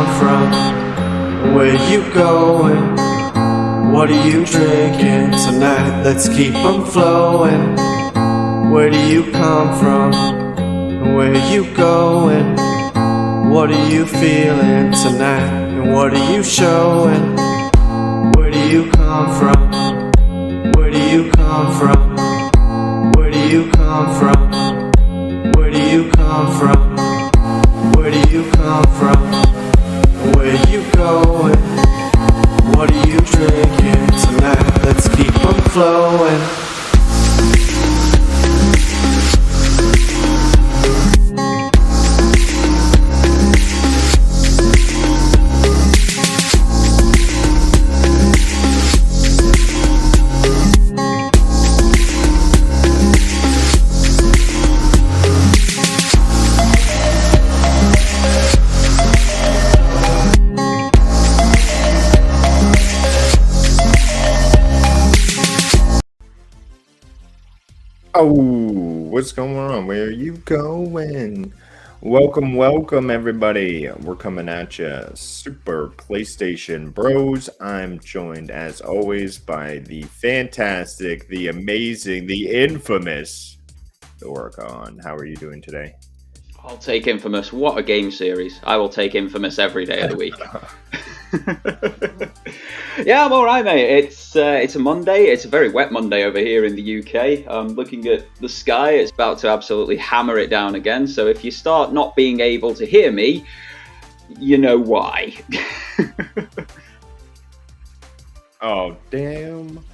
come from? Where you going? What are you drinking tonight? Let's keep them flowing. Where do you come from? Where you going? What are you feeling tonight? And what are you showing? Where do you come from? Where do you come from? Where do you come from? Where do you come from? Where do you come from? Where you going? What are you drinking tonight? Let's keep them flowing. Oh, what's going on? Where are you going? Welcome, everybody. We're coming at you, Super PlayStation Bros. I'm joined, as always, by the fantastic, the amazing, the infamous Doragon. How are you doing today? I'll take Infamous. What a game series. I will take Infamous every day of the week. Yeah, I'm all right, mate. It's a Monday. It's a very wet Monday over here in the UK. I'm looking at the sky. It's about to absolutely hammer it down again. So if you start not being able to hear me, you know why. Oh, damn.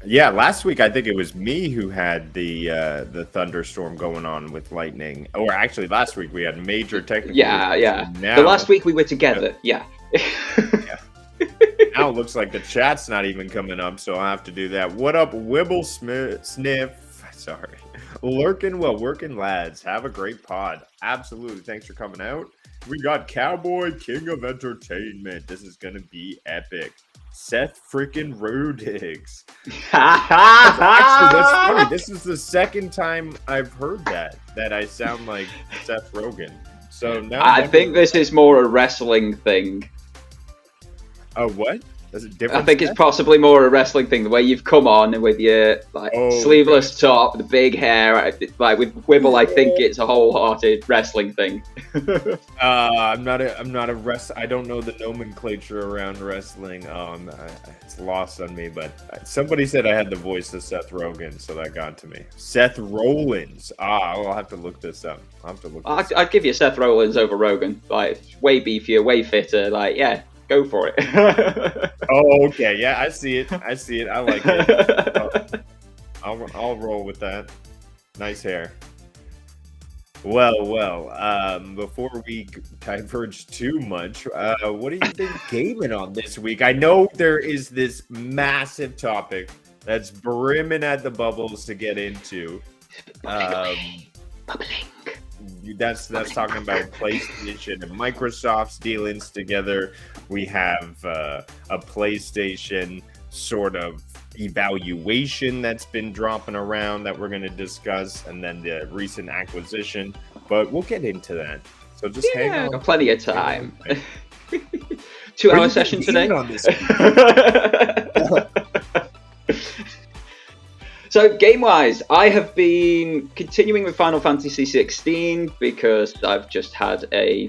Yeah, last week I think it was me who had the thunderstorm going on with lightning. Or actually, last week we had major technical issues. Yeah. Now, The last week we were together. Yeah. Now it looks like the chat's not even coming up, so I'll have to do that. What up, Wibble Sniff? Sorry. Lurking while working, lads. Have a great pod. Absolutely. Thanks for coming out. We got Cowboy King of Entertainment. This is going to be epic. Seth freaking Rudiggz. Actually, that's funny. This is the second time I've heard that I sound like Seth Rogen. So now I think this is more a wrestling thing. Oh, what? Is it different? I think it's possibly more a wrestling thing, the way you've come on with your sleeveless top, the big hair. Like with Wibble, I think it's a wholehearted wrestling thing. I'm not a I don't know the nomenclature around wrestling. It's lost on me. But somebody said I had the voice of Seth Rogen, so that got to me. Seth Rollins. I'll have to look this up. I'd give you Seth Rollins over Rogan. Like way beefier, way fitter. Like yeah. Go for it. Oh, okay. Yeah, I see it. I like it. I'll roll with that. Nice hair. Well. Before we diverge too much, what have you been gaming on this week? I know there is this massive topic that's brimming at the bubbles to get into. Bubbling. That's talking about PlayStation and Microsoft's dealings together. We have a PlayStation sort of evaluation that's been dropping around that we're going to discuss, and then the recent acquisition. But we'll get into that. So just hang on. Got plenty of time. 2-hour session today. On this So game-wise, I have been continuing with Final Fantasy 16 because I've just had a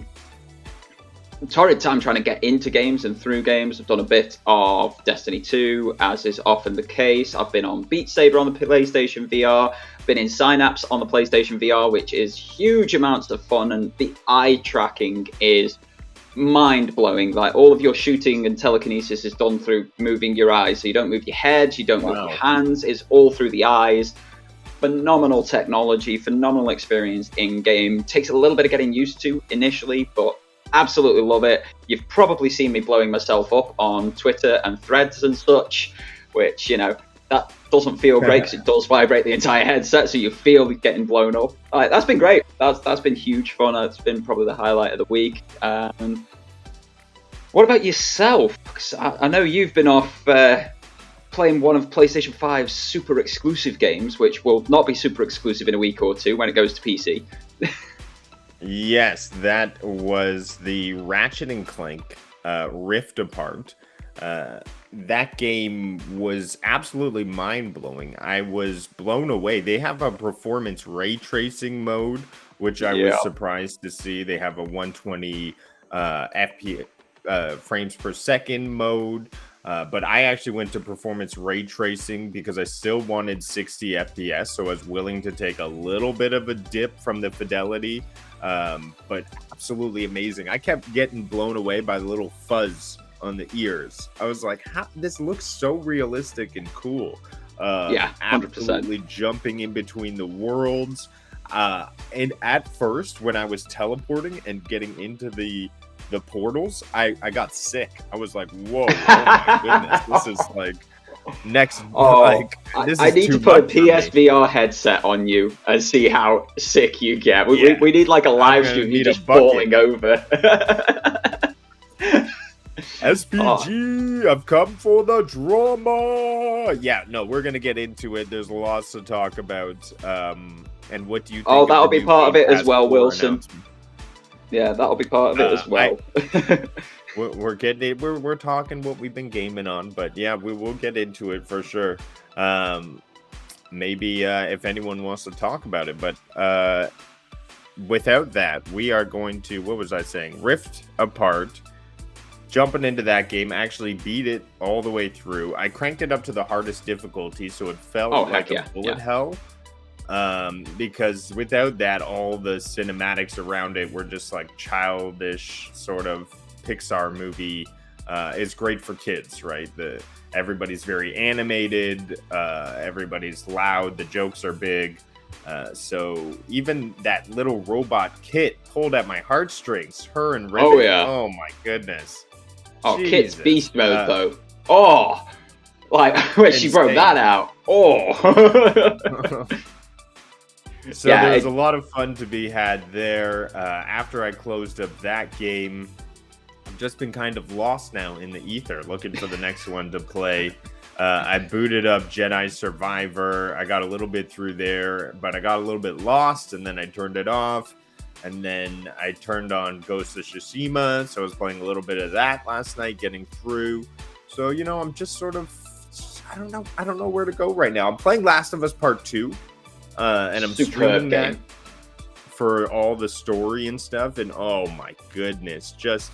torrid time trying to get into games and through games. I've done a bit of Destiny 2, as is often the case. I've been on Beat Saber on the PlayStation VR, been in Synapse on the PlayStation VR, which is huge amounts of fun, and the eye tracking is mind-blowing. Like all of your shooting and telekinesis is done through moving your eyes, so you don't move your head, you don't move your hands, it's all through the eyes. Phenomenal technology, phenomenal experience in game. Takes a little bit of getting used to initially, but absolutely love it. You've probably seen me blowing myself up on Twitter and Threads and such, which, you know, that doesn't feel great because it does vibrate the entire headset, so you feel getting blown up. That's been great. That's been huge fun. That's been probably the highlight of the week. What about yourself? 'Cause I know you've been off playing one of PlayStation 5's super exclusive games, which will not be super exclusive in a week or two when it goes to PC. Yes, that was the Ratchet and Clank Rift Apart. That game was absolutely mind-blowing. I was blown away. They have a performance ray tracing mode, which I was surprised to see. They have a 120 FPS frames per second mode. But I actually went to performance ray tracing because I still wanted 60 FPS, so I was willing to take a little bit of a dip from the fidelity. But absolutely amazing. I kept getting blown away by the little fuzz on the ears. I was like, this looks so realistic and cool. 100%. Absolutely jumping in between the worlds. And at first, when I was teleporting and getting into the portals, I got sick. I was like, whoa, oh my goodness, this is like next. I need to put a PSVR headset on you and see how sick you get. We need like a live stream, you just falling over. SPG, I've come for the drama. Yeah, no, we're gonna get into it. There's lots to talk about. And what do you think? Oh, that'll be part of it as well, Wilson. Yeah, that'll be part of it as well. We're getting it. We're talking what we've been gaming on, but yeah, we will get into it for sure. Maybe if anyone wants to talk about it, but without that, we are going to, what was I saying? Rift Apart. Jumping into that game, actually beat it all the way through. I cranked it up to the hardest difficulty, so it felt like a bullet hell. Because without that, all the cinematics around it were just like childish sort of Pixar movie. It's great for kids, right? Everybody's very animated, everybody's loud, the jokes are big. So even that little robot Kit pulled at my heartstrings. Her and Ribbon. Oh yeah. Oh my goodness. Oh, Jesus. Kit's beast mode though. Oh, like when she broke that out. Oh. So yeah, there's a lot of fun to be had there. After I closed up that game, I've just been kind of lost now in the ether, looking for the next one to play. I booted up Jedi Survivor. I got a little bit through there, but I got a little bit lost, and then I turned it off. And then I turned on Ghost of Tsushima, so I was playing a little bit of that last night, getting through. So, you know, I'm just sort of, I don't know where to go right now. I'm playing Last of Us Part 2, and I'm streaming that for all the story and stuff, and oh my goodness, just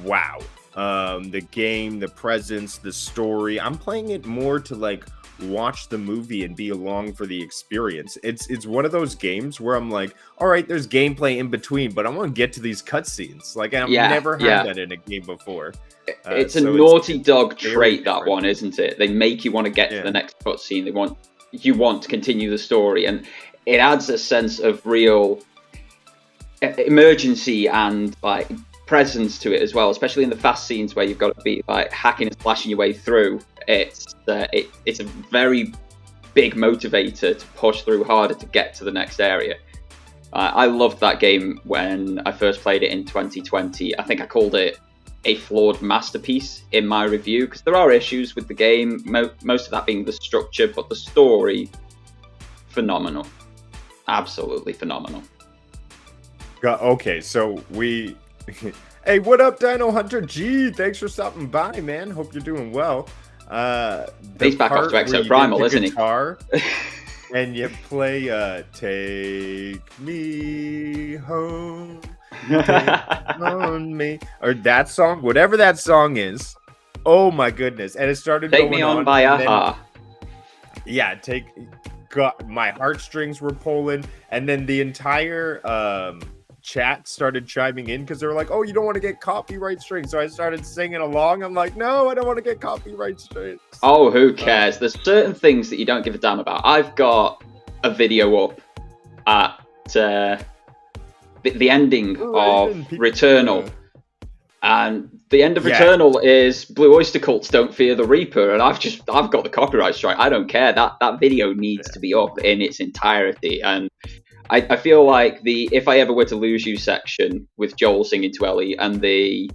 wow. The game, the presence, the story. I'm playing it more to like watch the movie and be along for the experience. It's one of those games where I'm like, all right, there's gameplay in between, but I want to get to these cutscenes. Like I've never had that in a game before. It's a Naughty Dog trait, that one, isn't it? They make you want to get to the next cutscene. You want to continue the story, and it adds a sense of real emergency and like presence to it as well, especially in the fast scenes where you've got to be like hacking and slashing your way through. It's a very big motivator to push through harder to get to the next area. I loved that game when I first played it in 2020. I think I called it a flawed masterpiece in my review, because there are issues with the game, most of that being the structure, but the story, phenomenal. Absolutely phenomenal. Okay, so we... Hey, what up, Dino Hunter G? Thanks for stopping by, man. Hope you're doing well. He's back off to Exo Primal, isn't he? And you play Take Me Home, Take On Me, or that song, whatever that song is. Oh my goodness. And it started Take Me On by Aha. Yeah, my heartstrings were pulling, and then the entire chat started chiming in because they were like, oh, you don't want to get copyright strings. So I started singing along. I'm like, no, I don't want to get copyright strings. Oh, who cares? There's certain things that you don't give a damn about. I've got a video up at the ending of Returnal. And the end of Returnal is Blue Oyster Cult's Don't Fear the Reaper, and I've got the copyright strike. I don't care. That video needs to be up in its entirety. And I feel like the If I Ever Were to Lose You section with Joel singing to Ellie and the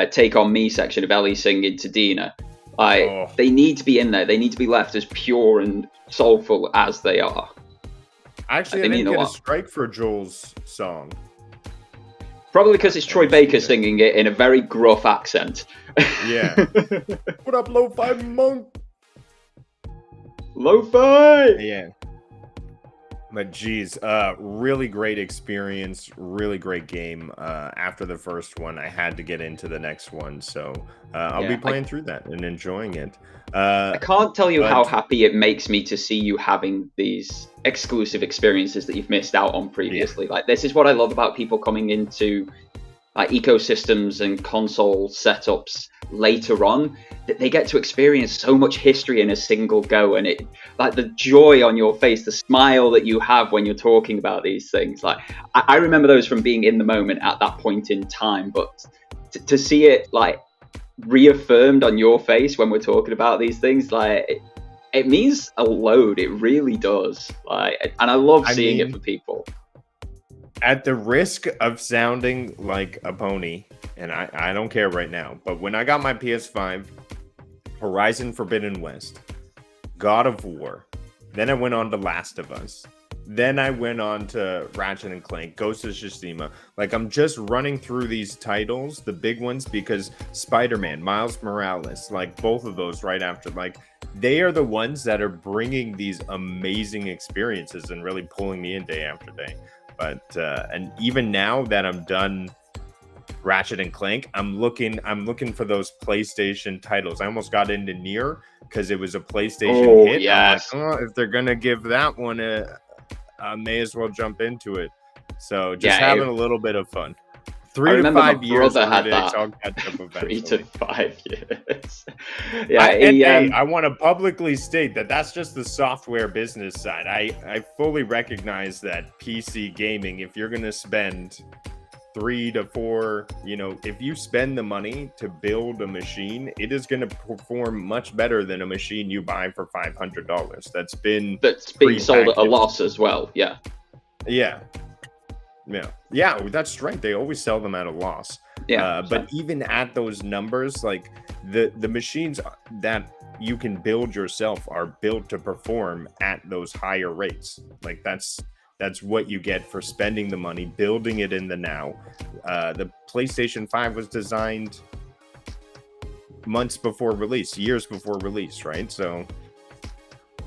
Take On Me section of Ellie singing to Dina, they need to be in there. They need to be left as pure and soulful as they are. Actually, I didn't get a strike for Joel's song. Probably because it's Troy Baker singing it in a very gruff accent. Yeah. What up, Lo-Fi Monk? Lo-Fi! Yeah. But geez, really great experience, really great game. After the first one, I had to get into the next one, so I'll be playing through that and enjoying it. I can't tell you how happy it makes me to see you having these exclusive experiences that you've missed out on previously. Like, this is what I love about people coming into like ecosystems and console setups later on, that they get to experience so much history in a single go, and it, like, the joy on your face, the smile that you have when you're talking about these things, like I remember those from being in the moment at that point in time, but to see it like reaffirmed on your face when we're talking about these things, like it means a load. It really does. Like, and I love seeing it for people. At the risk of sounding like a pony, and I don't care right now, but when I got my PS5, Horizon Forbidden West, God of War, then I went on to Last of Us, then I went on to Ratchet and Clank, Ghost of Tsushima. Like, I'm just running through these titles, the big ones, because Spider-Man, Miles Morales, like both of those right after, like they are the ones that are bringing these amazing experiences and really pulling me in day after day. But and even now that I'm done Ratchet and Clank, I'm looking for those PlayStation titles. I almost got into Nier because it was a PlayStation hit. Yes. I'm like, if they're gonna give that one I may as well jump into it. So just having a little bit of fun. 3 to 5 years. Had that. I'll catch up eventually. 3 to 5 years. I want to publicly state that that's just the software business side. I fully recognize that PC gaming, if you're going to spend 3 to 4, if you spend the money to build a machine, it is going to perform much better than a machine you buy for $500. That's being sold at a loss as well. Yeah. Yeah, that's right. They always sell them at a loss. But even at those numbers, like the machines that you can build yourself are built to perform at those higher rates. Like that's what you get for spending the money, building it in the now. The PlayStation 5 was designed months before release, years before release, right? So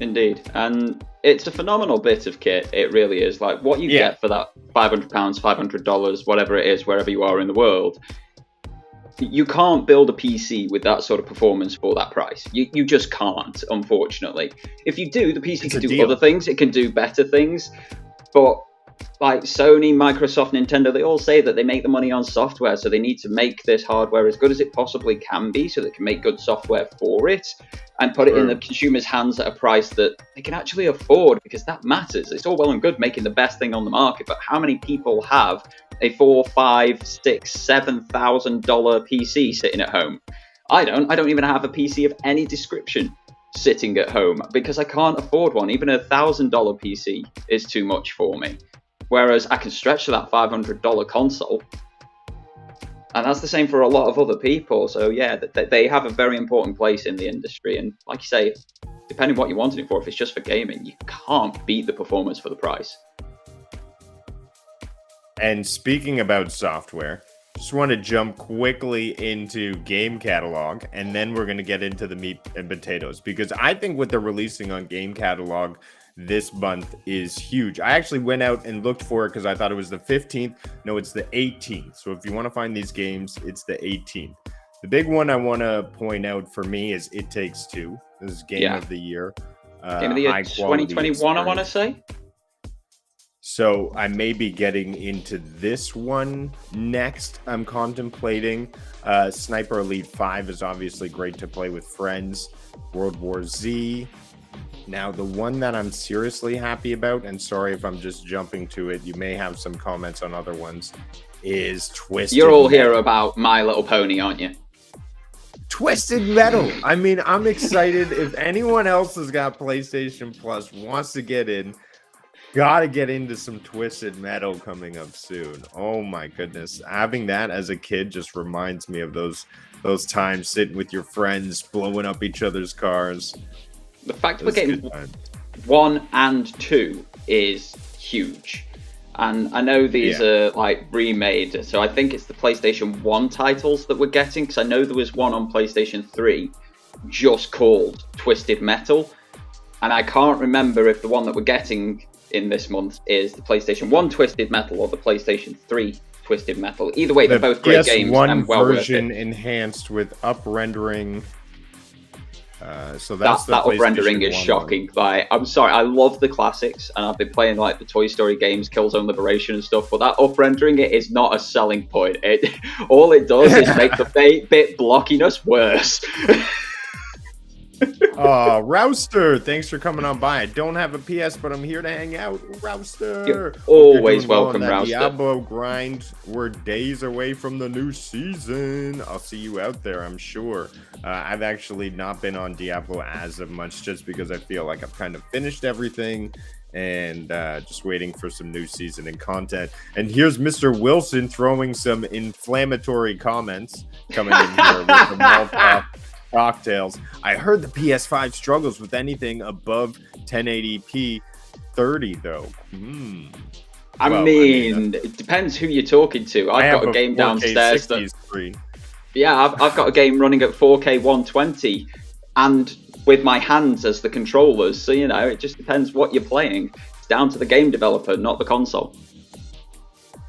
indeed. And it's a phenomenal bit of kit. It really is. Like, what you get for that £500, $500, whatever it is, wherever you are in the world, you can't build a PC with that sort of performance for that price. You just can't, unfortunately. If you do, the PC can do other things. It can do better things. But like Sony, Microsoft, Nintendo, they all say that they make the money on software, so they need to make this hardware as good as it possibly can be so they can make good software for it and put it in the consumer's hands at a price that they can actually afford, because that matters. It's all well and good making the best thing on the market, but how many people have a $4,000, $5,000, $6,000, $7,000 PC sitting at home? I don't even have a PC of any description sitting at home because I can't afford one. Even a $1,000 PC is too much for me. Whereas I can stretch to that $500 console. And that's the same for a lot of other people. So yeah, they have a very important place in the industry. And like you say, depending what you're wanting it for, if it's just for gaming, you can't beat the performance for the price. And speaking about software, just want to jump quickly into Game Catalog, and then we're going to get into the meat and potatoes, because I think what they're releasing on Game Catalog this month is huge. I actually went out and looked for it because I thought it was the 15th. No, it's the 18th. So if you want to find these games, it's the 18th. The big one I want to point out for me is It Takes Two. This is Game of the Year. Game of the Year 2021, I want to say. So I may be getting into this one next. I'm contemplating. Sniper Elite 5 is obviously great to play with friends. World War Z. Now, the one that I'm seriously happy about, and sorry if I'm just jumping to it, you may have some comments on other ones, is Twisted You're all Metal. here about My Little Pony, aren't you? Twisted Metal. I mean, I'm excited. If anyone else has got PlayStation Plus, wants to get in, gotta get into some Twisted Metal coming up soon. Oh my goodness. Having that as a kid just reminds me of those times sitting with your friends, blowing up each other's cars. The fact we're getting 1 and 2 is huge. And I know these are like remade, so I think it's the PlayStation 1 titles that we're getting, because I know there was one on PlayStation 3 just called Twisted Metal, and I can't remember if the one that we're getting in this month is the PlayStation 1 Twisted Metal or the PlayStation 3 Twisted Metal. Either way, they're both great games and well worth it. version enhanced with up rendering. So that's that up rendering is shocking. Like, I'm sorry, I love the classics, and I've been playing like the Toy Story games, Killzone Liberation and stuff. But that up rendering, it is not a selling point. All it does is make the 8-bit blockiness worse. Rouster, thanks for coming on by. I don't have a PS, but I'm here to hang out. Rouster, you're always welcome, Rouster. Diablo grind. We're days away from the new season. I'll see you out there, I'm sure. I've actually not been on Diablo as of much, just because I feel like I've kind of finished everything and just waiting for some new season and content. And here's Mr. Wilson throwing some inflammatory comments coming in here with the Molotov cocktails. I heard the PS5 struggles with anything above 1080p 30 though. I mean, it depends who you're talking to. I've got a game downstairs I've got a game running at 4K 120 and with my hands as the controllers, so you know, it just depends what you're playing. It's down to the game developer, not the console.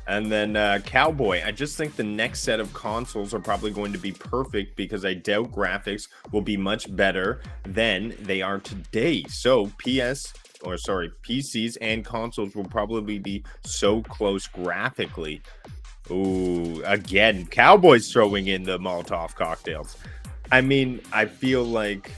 And then Cowboy, I just think the next set of consoles are probably going to be perfect, because I doubt graphics will be much better than they are today. So PCs and consoles will probably be so close graphically. Ooh, again, Cowboy's throwing in the Molotov cocktails. I mean, I feel like...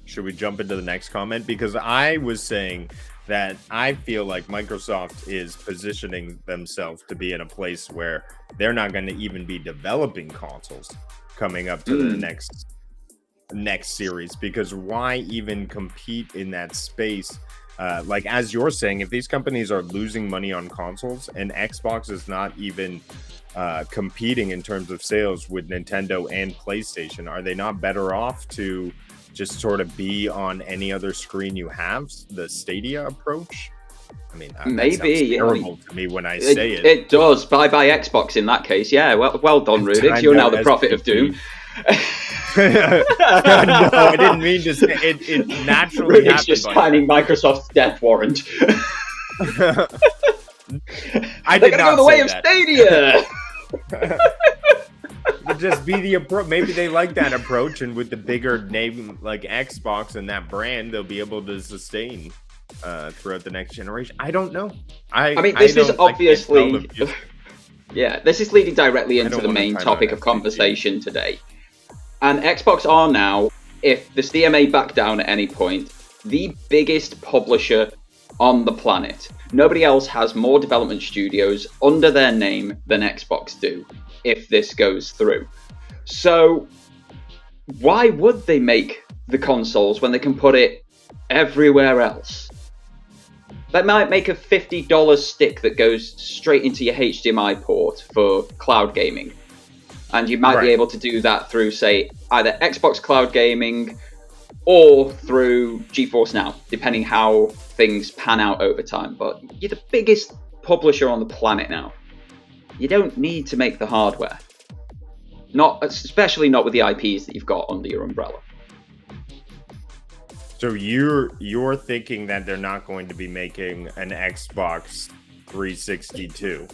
Should we jump into the next comment? Because I was saying that I feel like Microsoft is positioning themselves to be in a place where they're not going to even be developing consoles coming up to the next series, because why even compete in that space? Like, as you're saying, if these companies are losing money on consoles and Xbox is not even competing in terms of sales with Nintendo and PlayStation, are they not better off to just sort of be on any other screen you have, the Stadia approach? I mean, maybe that terrible to me when I say it. It does. Bye Xbox in that case. Yeah, well done, Rudiggz. You're now the prophet of doom. No, I didn't mean to say it. It naturally Rudiggz just signing Microsoft's death warrant. I did not go the way of that. Stadia. Would just be the approach. Maybe they like that approach, and with the bigger name like Xbox and that brand, they'll be able to sustain throughout the next generation. I don't know. I mean, this is obviously, this is leading directly into the main topic of conversation today. And Xbox are now, if the CMA back down at any point, the biggest publisher on the planet. Nobody else has more development studios under their name than Xbox do, if this goes through. So why would they make the consoles when they can put it everywhere else? They might make a $50 stick that goes straight into your HDMI port for cloud gaming. And you might be able to do that through, say, either Xbox Cloud Gaming or through GeForce Now, depending how things pan out over time. But you're the biggest publisher on the planet now. You don't need to make the hardware. Especially not with the IPs that you've got under your umbrella. So you're thinking that they're not going to be making an Xbox 362?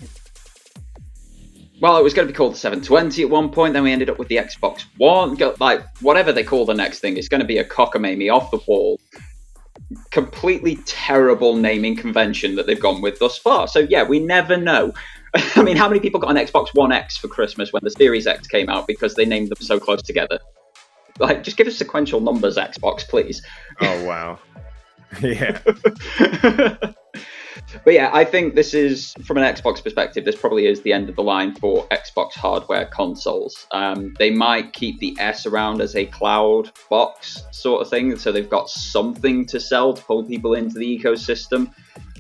Well, it was going to be called the 720 at one point, then we ended up with the Xbox One. Like, whatever they call the next thing, it's going to be a cockamamie off the wall. Completely terrible naming convention that they've gone with thus far. So yeah, we never know. I mean, how many people got an Xbox One X for Christmas when the Series X came out because they named them so close together? Like, just give us sequential numbers, Xbox, please. Oh, wow. Yeah. But yeah, I think this is, from an Xbox perspective, this probably is the end of the line for Xbox hardware consoles. They might keep the S around as a cloud box sort of thing, so they've got something to sell to pull people into the ecosystem.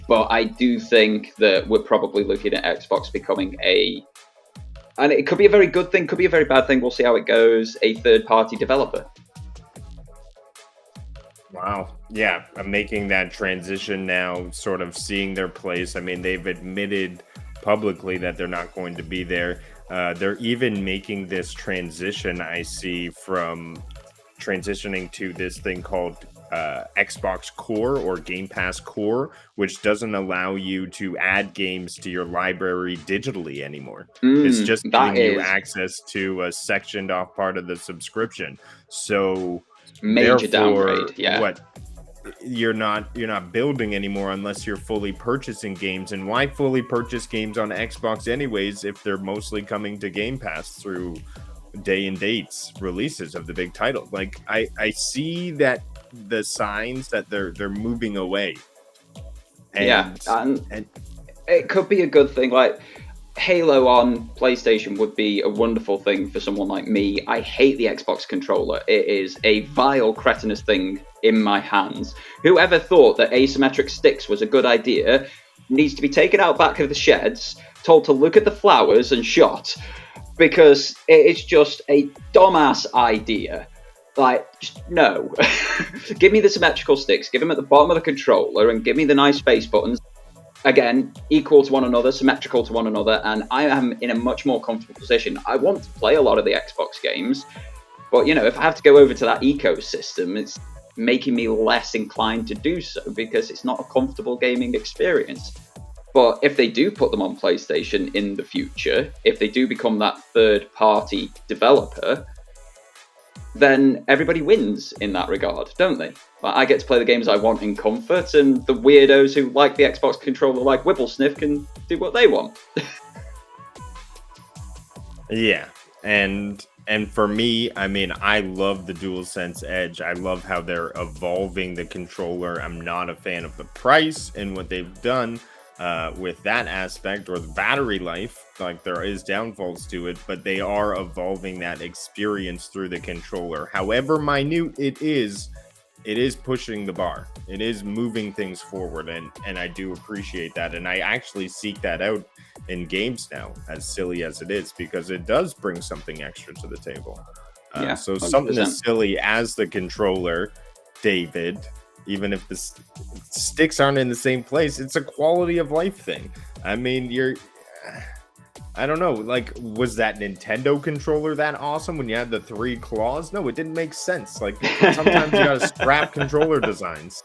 But I do think that we're probably looking at Xbox becoming and it could be a very good thing, could be a very bad thing, we'll see how it goes, a third-party developer. Wow. Yeah, I'm making that transition now, sort of seeing their place. I mean, they've admitted publicly that they're not going to be there. They're even making this transition, I see, from transitioning to this thing called Xbox Core or Game Pass Core, which doesn't allow you to add games to your library digitally anymore. It's just That giving you is access to a sectioned off part of the subscription. So major therefore, downgrade. Yeah. what you're not building anymore unless you're fully purchasing games. And why fully purchase games on Xbox anyways if they're mostly coming to Game Pass through day and dates releases of the big title? Like I see that the signs that they're moving away. And it could be a good thing. Like Halo on PlayStation would be a wonderful thing for someone like me. I hate the Xbox controller. It is a vile, cretinous thing in my hands. Whoever thought that asymmetric sticks was a good idea needs to be taken out back of the sheds, told to look at the flowers and shot, because it is just a dumbass idea. Like, just no. Give me the symmetrical sticks, give them at the bottom of the controller, and give me the nice space buttons. Again, equal to one another, symmetrical to one another, and I am in a much more comfortable position. I want to play a lot of the Xbox games, but, you know, if I have to go over to that ecosystem, it's making me less inclined to do so because it's not a comfortable gaming experience. But if they do put them on PlayStation in the future, if they do become that third-party developer, then everybody wins in that regard, don't they? Like, I get to play the games I want in comfort, and the weirdos who like the Xbox controller like Whipplesniff can do what they want. Yeah, and for me, I mean, I love the DualSense Edge. I love how they're evolving the controller. I'm not a fan of the price and what they've done with that aspect, or the battery life. Like, there is downfalls to it, but they are evolving that experience through the controller. However minute it is pushing the bar. It is moving things forward, and I do appreciate that. And I actually seek that out in games now, as silly as it is, because it does bring something extra to the table. So 100%. Something as silly as the controller, David, even if the sticks aren't in the same place, it's a quality of life thing. I mean, I don't know, like, was that Nintendo controller that awesome when you had the 3 claws? No, it didn't make sense. Like, sometimes you gotta scrap controller designs.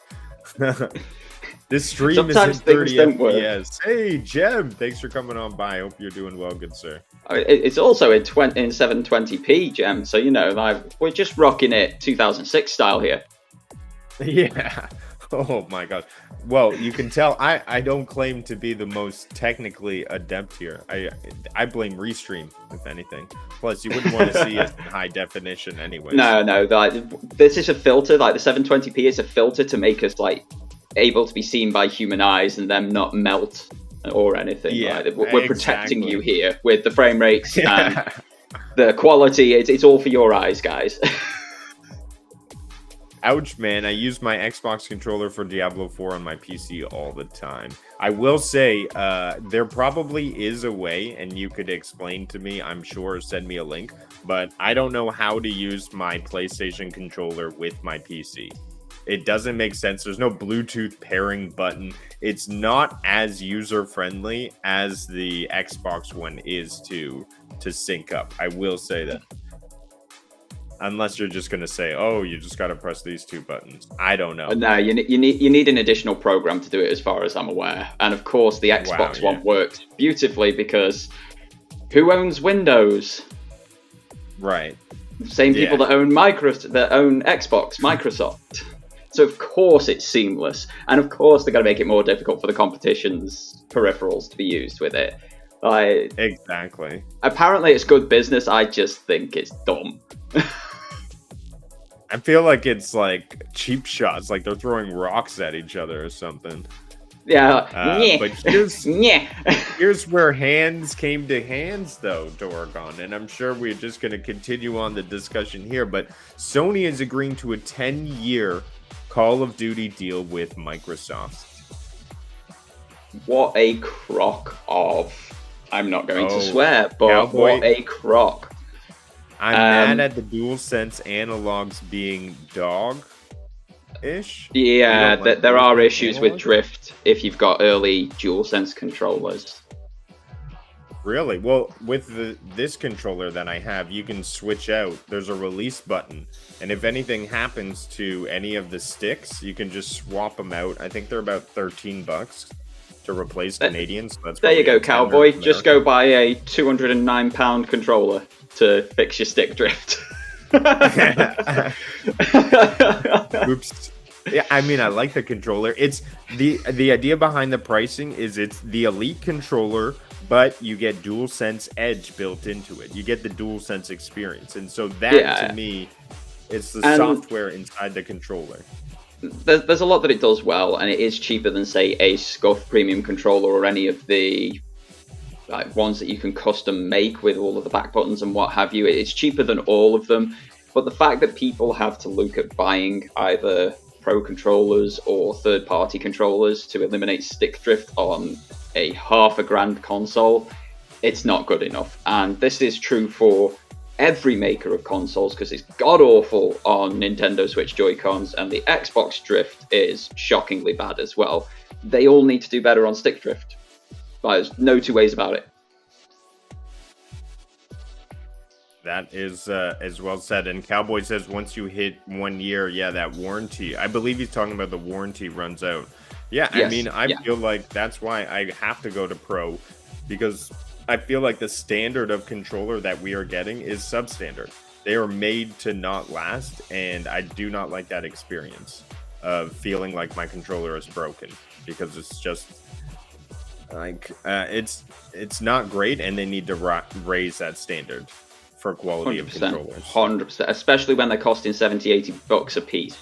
This stream sometimes is in 30 FPS. Hey, Jem, thanks for coming on by. I hope you're doing well, good sir. It's also in 720p, Jem, so, you know, like, we're just rocking it 2006 style here. Yeah. Oh my gosh. Well, you can tell I don't claim to be the most technically adept here. I blame Restream, if anything. Plus, you wouldn't want to see us in high definition anyway. No, like, this is a filter. Like, the 720p is a filter to make us, like, able to be seen by human eyes and them not melt or anything. Yeah, like, we're protecting you here with the frame rates and the quality. It's all for your eyes, guys. Ouch, man. I use my Xbox controller for Diablo 4 on my PC all the time. I will say, there probably is a way, and you could explain to me, I'm sure, or send me a link, but I don't know how to use my PlayStation controller with my PC. It doesn't make sense. There's no Bluetooth pairing button. It's not as user-friendly as the Xbox one is to sync up. I will say that. Unless you're just going to say, oh, you just got to press these 2 buttons. I don't know. No, you need an additional program to do it, as far as I'm aware. And of course, the Xbox one works beautifully because who owns Windows? Right. Same people that own Xbox, Microsoft. So of course it's seamless. And of course they're going to make it more difficult for the competition's peripherals to be used with it. Exactly. Apparently it's good business. I just think it's dumb. I feel like it's like cheap shots, like they're throwing rocks at each other or something. Yeah. But here's where hands came to hands, though, Doragon. And I'm sure we're just going to continue on the discussion here. But Sony is agreeing to a 10-year Call of Duty deal with Microsoft. What a crock of... I'm not going to swear, but Cowboy. What a crock. I'm mad at the DualSense analogs being dog. ish. Yeah, Like there are DualSense issues with analog? drift if you've got early DualSense controllers. Really? Well, with this controller that I have, you can switch out. There's a release button, and if anything happens to any of the sticks, you can just swap them out. I think they're about $13 to replace Canadians. So that's There you probably go, a 10 or cowboy. Just go American. buy a 209-pound controller to fix your stick drift. Oops. Yeah, I mean, I like the controller. It's the idea behind the pricing is it's the Elite controller, but you get DualSense Edge built into it. You get the DualSense experience, and so that to me, it's the software inside the controller. There's a lot that it does well, and it is cheaper than, say, a Scuff premium controller or any of the ones that you can custom make with all of the back buttons and what have you. It's cheaper than all of them, but the fact that people have to look at buying either pro controllers or third-party controllers to eliminate stick drift on a $500,000 console, it's not good enough. And this is true for every maker of consoles, because it's god-awful on Nintendo Switch Joy-Cons, and the Xbox drift is shockingly bad as well. They all need to do better on stick drift. There's no two ways about it. That is as well said. And Cowboy says once you hit 1 year, that warranty. I believe he's talking about the warranty runs out. Yeah, yes, I mean, I feel like that's why I have to go to Pro, because I feel like the standard of controller that we are getting is substandard. They are made to not last, and I do not like that experience of feeling like my controller is broken, because it's just like it's not great, and they need to raise that standard for quality of controllers. 100%, especially when they're costing $70-$80 a piece.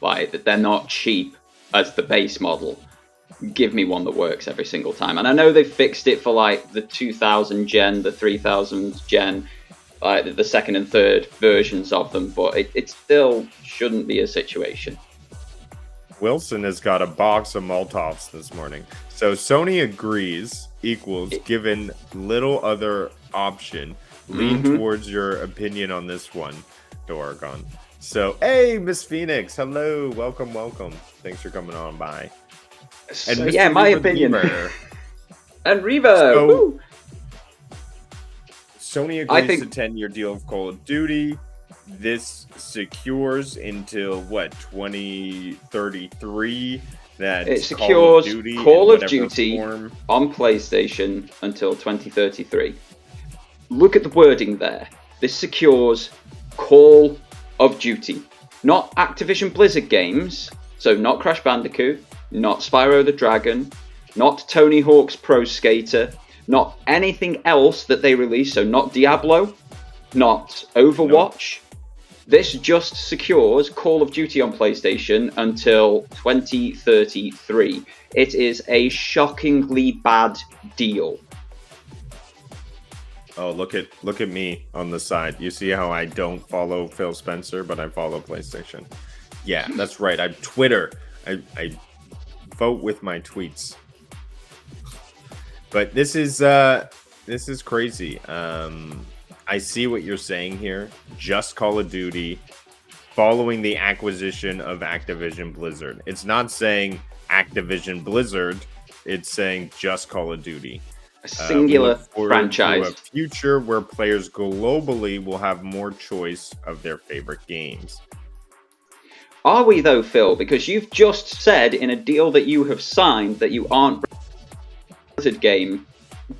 Like, they're not cheap as the base model. Give me one that works every single time. And I know they've fixed it for like the 2000 gen, the 3000 gen, the second and third versions of them, but it still shouldn't be a situation. Wilson has got a box of Molotovs this morning. So Sony agrees equals given little other option. Lean towards your opinion on this one, Doragon. So, hey, Miss Phoenix. Hello. Welcome. Thanks for coming on by. And so, yeah, my opinion. And Revo. So, Sony agrees to 10-year deal of Call of Duty. This secures until, 2033? That it secures Call of Duty form on PlayStation until 2033. Look at the wording there. This secures Call of Duty. Not Activision Blizzard games, so not Crash Bandicoot, not Spyro the Dragon, not Tony Hawk's Pro Skater, not anything else that they release, so not Diablo, not Overwatch. No. This just secures Call of Duty on PlayStation until 2033. It is a shockingly bad deal. Oh, look at me on the side. You see how I don't follow Phil Spencer, but I follow PlayStation. Yeah, that's right. I'm Twitter. I vote with my tweets. But this is crazy. I see what you're saying here. Just Call of Duty following the acquisition of Activision Blizzard. It's not saying Activision Blizzard. It's saying just Call of Duty. A singular franchise. To a future where players globally will have more choice of their favorite games. Are we though, Phil? Because you've just said in a deal that you have signed that you aren't Blizzard game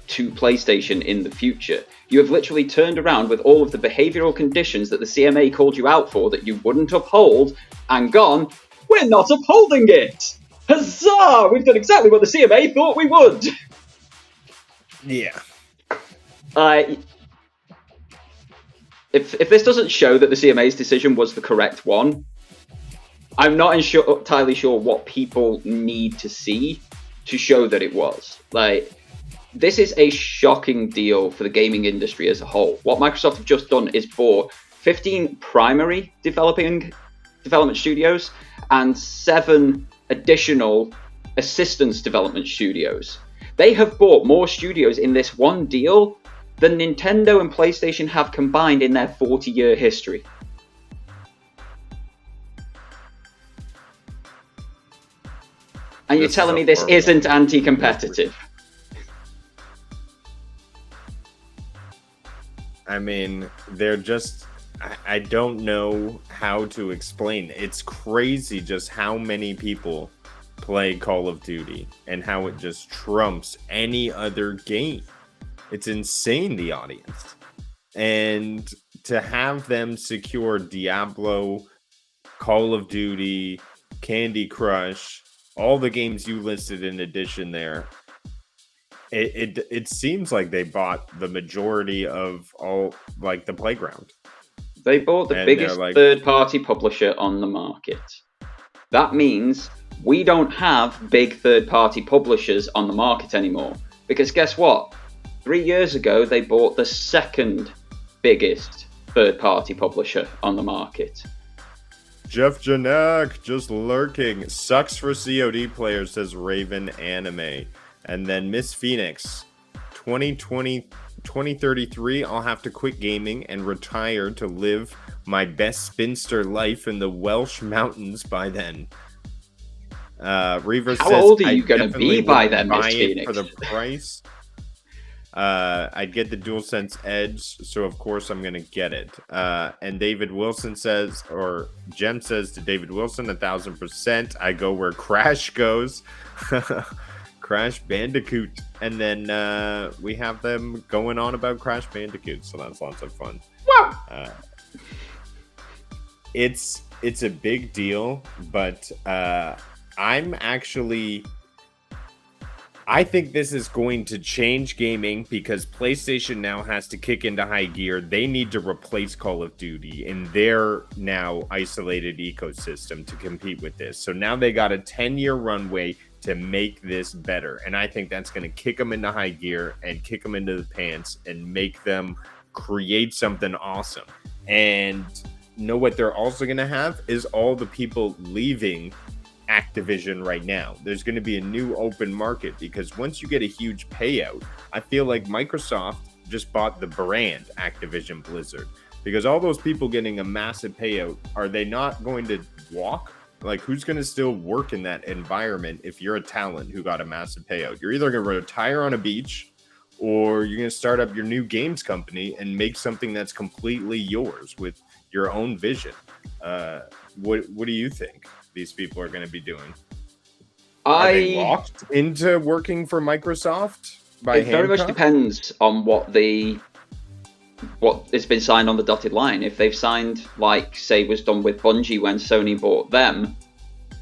to PlayStation in the future. You have literally turned around with all of the behavioural conditions that the CMA called you out for that you wouldn't uphold and gone, we're not upholding it! Huzzah! We've done exactly what the CMA thought we would! Yeah. If this doesn't show that the CMA's decision was the correct one, I'm not entirely sure what people need to see to show that it was. This is a shocking deal for the gaming industry as a whole. What Microsoft have just done is bought 15 primary development studios and 7 additional assistance development studios. They have bought more studios in this one deal than Nintendo and PlayStation have combined in their 40-year history. And you're This telling is me this horrible. isn't anti-competitive? I mean, they're just. I don't know how to explain. It's crazy just how many people play Call of Duty and how it just trumps any other game. It's insane, the audience. And to have them secure Diablo, Call of Duty, Candy Crush, all the games you listed in addition there, it seems like they bought the majority of all, like, the playground. They bought the And biggest they're like- third-party publisher on the market. That means we don't have big third-party publishers on the market anymore. Because guess what? 3 years ago, they bought the second biggest third-party publisher on the market. Jeff Janak just lurking. Sucks for COD players, says Raven Anime. And then Miss Phoenix, 2033, I'll have to quit gaming and retire to live my best spinster life in the Welsh mountains by then. Reaver How says, old are you "I going to definitely be by wouldn't then, Miss buy it Phoenix?" for the price. I'd get the DualSense Edge, so of course I'm going to get it. And David Wilson says, or Jem says to David Wilson, 1000%, I go where Crash goes. Crash Bandicoot. And then we have them going on about Crash Bandicoot, so that's lots of fun. Wow! It's a big deal, but I think this is going to change gaming because PlayStation now has to kick into high gear. They need to replace Call of Duty in their now isolated ecosystem to compete with this. So now they got a 10-year runway to make this better. And I think that's going to kick them into high gear and kick them into the pants and make them create something awesome. And know what they're also going to have is all the people leaving Activision right now. There's going to be a new open market because once you get a huge payout, I feel like Microsoft just bought the brand Activision Blizzard, because all those people getting a massive payout, are they not going to walk? Like, who's going to still work in that environment if you're a talent who got a massive payout? You're either going to retire on a beach or you're going to start up your new games company and make something that's completely yours with your own vision. What do you think these people are going to be doing? Are they locked into working for Microsoft by It very much handcuff? depends on what has been signed on the dotted line. If they've signed, like, say, was done with Bungie when Sony bought them,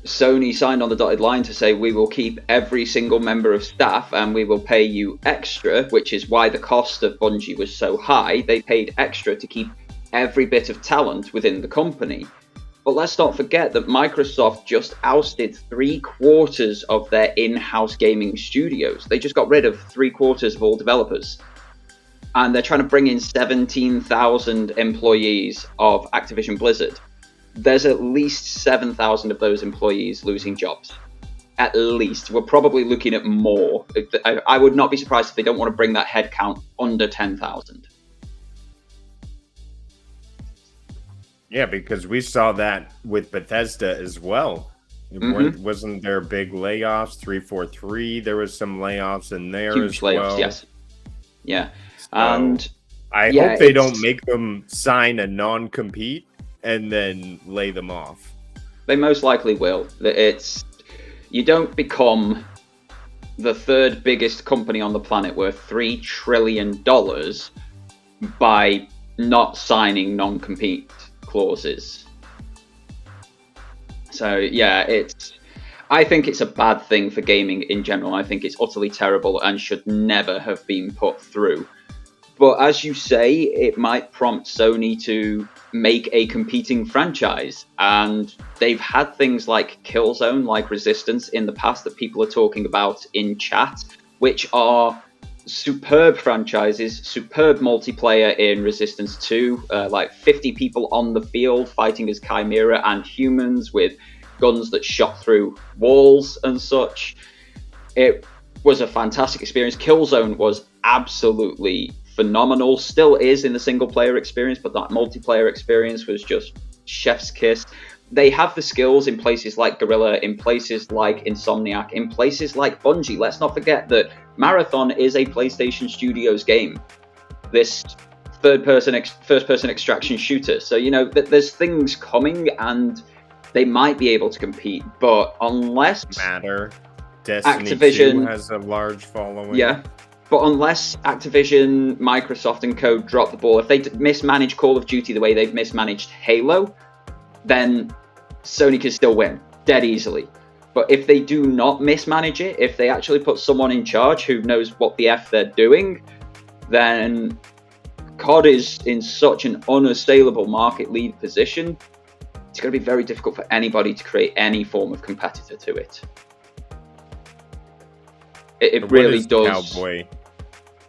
Sony signed on the dotted line to say, we will keep every single member of staff and we will pay you extra, which is why the cost of Bungie was so high. They paid extra to keep every bit of talent within the company. But let's not forget that Microsoft just ousted 3/4 of their in-house gaming studios. They just got rid of 3/4 of all developers. And they're trying to bring in 17,000 employees of Activision Blizzard. There's at least 7,000 of those employees losing jobs. At least. We're probably looking at more. I would not be surprised if they don't want to bring that headcount under 10,000. Yeah, because we saw that with Bethesda as well. Wasn't there big layoffs? 343, there was some layoffs in there Huge as layoffs, well. yes. Yeah. So, And I yeah, hope they it's- don't make them sign a non-compete and then lay them off. they most likely will. You don't become the third biggest company on the planet worth $3 trillion by not signing non-compete clauses. So yeah, I think it's a bad thing for gaming in general. I think it's utterly terrible and should never have been put through. But as you say, it might prompt Sony to make a competing franchise. And they've had things like Killzone, like Resistance in the past that people are talking about in chat, which are superb franchises, superb multiplayer in Resistance 2, like 50 people on the field fighting as Chimera and humans with guns that shot through walls and such. It was a fantastic experience. Killzone was absolutely phenomenal, still is in the single player experience, but that multiplayer experience was just chef's kiss. they have the skills in places like Guerrilla, in places like Insomniac, in places like Bungie. Let's not forget that Marathon is a PlayStation Studios game. This first-person extraction shooter. So, you know, there's things coming and they might be able to compete. But unless... Destiny Activision 2 has a large following. Yeah. But unless Activision, Microsoft, and co drop the ball, if they mismanage Call of Duty the way they've mismanaged Halo, then Sony can still win dead easily. But if they do not mismanage it, if they actually put someone in charge who knows what the F they're doing, then COD is in such an unassailable market lead position, it's going to be very difficult for anybody to create any form of competitor to it. It really does. Cowboy?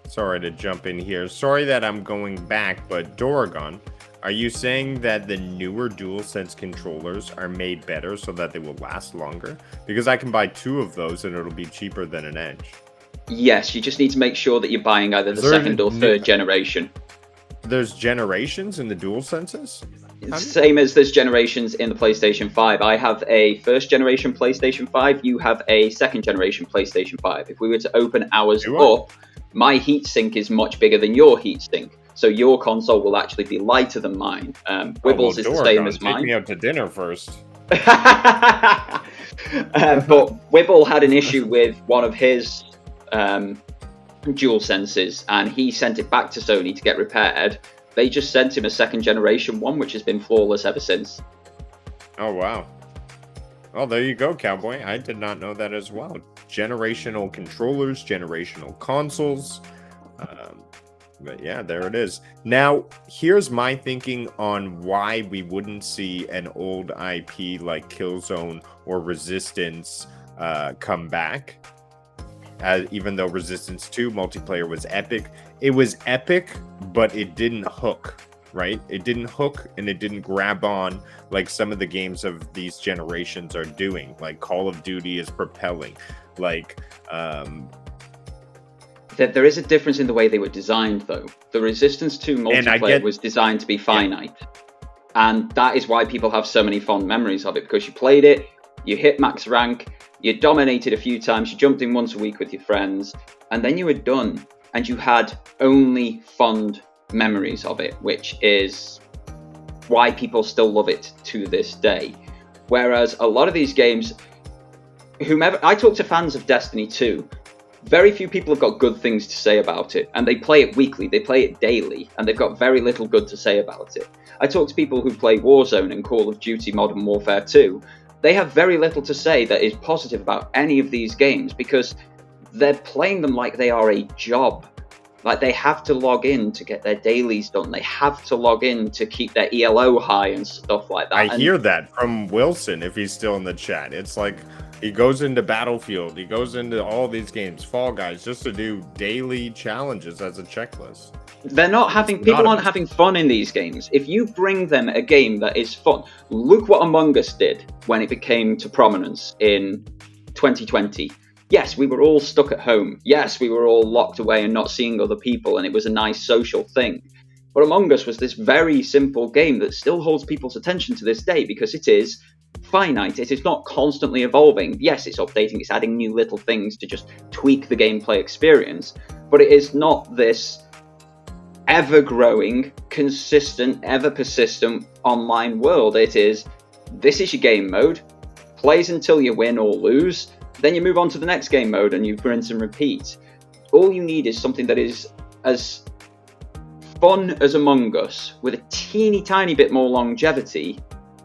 Sorry to jump in here. Sorry that I'm going back, but Doragon, are you saying that the newer DualSense controllers are made better so that they will last longer? Because I can buy 2 of those and it'll be cheaper than an Edge. Yes, you just need to make sure that you're buying either the second or third generation. There's generations in the DualSenses? Same as there's generations in the PlayStation 5. I have a first generation PlayStation 5. You have a second generation PlayStation 5. If we were to open ours up, my heatsink is much bigger than your heatsink. So your console will actually be lighter than mine. Wibbles is the same as mine. Take me out to dinner first. But Wibble had an issue with one of his DualSenses, and he sent it back to Sony to get repaired. They just sent him a second generation one, which has been flawless ever since. Oh, wow. Well, there you go, Cowboy. I did not know that as well. Generational controllers, generational consoles. But yeah, there it is. Now, here's my thinking on why we wouldn't see an old IP like Killzone or Resistance come back. Even though Resistance 2 multiplayer was epic. It was epic, but it didn't hook, right? It didn't hook and it didn't grab on like some of the games of these generations are doing. Like Call of Duty is propelling. Like, there is a difference in the way they were designed, though. The Resistance 2 multiplayer was designed to be finite. Yeah. And that is why people have so many fond memories of it, because you played it, you hit max rank, you dominated a few times, you jumped in once a week with your friends, and then you were done. And you had only fond memories of it, which is why people still love it to this day. Whereas a lot of these games, I talk to fans of Destiny 2, very few people have got good things to say about it, and they play it weekly, they play it daily, and they've got very little good to say about it. I talk to people who play Warzone and Call of Duty Modern Warfare 2. They have very little to say that is positive about any of these games, because they're playing them like they are a job. Like, they have to log in to get their dailies done. They have to log in to keep their ELO high and stuff like that. I hear that from Wilson, if he's still in the chat. It's like he goes into Battlefield. He goes into all these games, Fall Guys, just to do daily challenges as a checklist. People aren't having fun in these games. If you bring them a game that is fun, look what Among Us did when it became to prominence in 2020. Yes, we were all stuck at home. Yes, we were all locked away and not seeing other people, and it was a nice social thing. But Among Us was this very simple game that still holds people's attention to this day because it is finite. It is not constantly evolving. Yes, it's updating, it's adding new little things to just tweak the gameplay experience, but it is not this ever-growing, consistent, ever-persistent online world. It is, this is your game mode, plays until you win or lose, then you move on to the next game mode and you rinse and repeat. All you need is something that is as fun as Among Us, with a teeny tiny bit more longevity,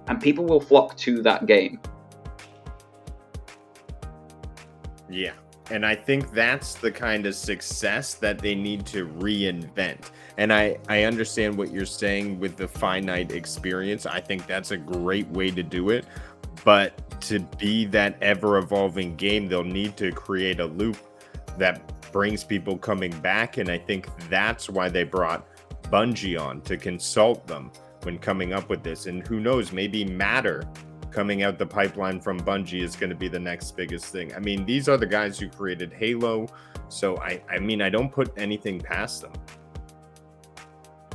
and people will flock to that game. Yeah, and I think that's the kind of success that they need to reinvent. And I understand what you're saying with the finite experience. I think that's a great way to do it. But to be that ever-evolving game, they'll need to create a loop that brings people coming back. And I think that's why they brought Bungie on, to consult them when coming up with this. And who knows, maybe Matter coming out the pipeline from Bungie is going to be the next biggest thing. I mean, these are the guys who created Halo. So, I mean, I don't put anything past them.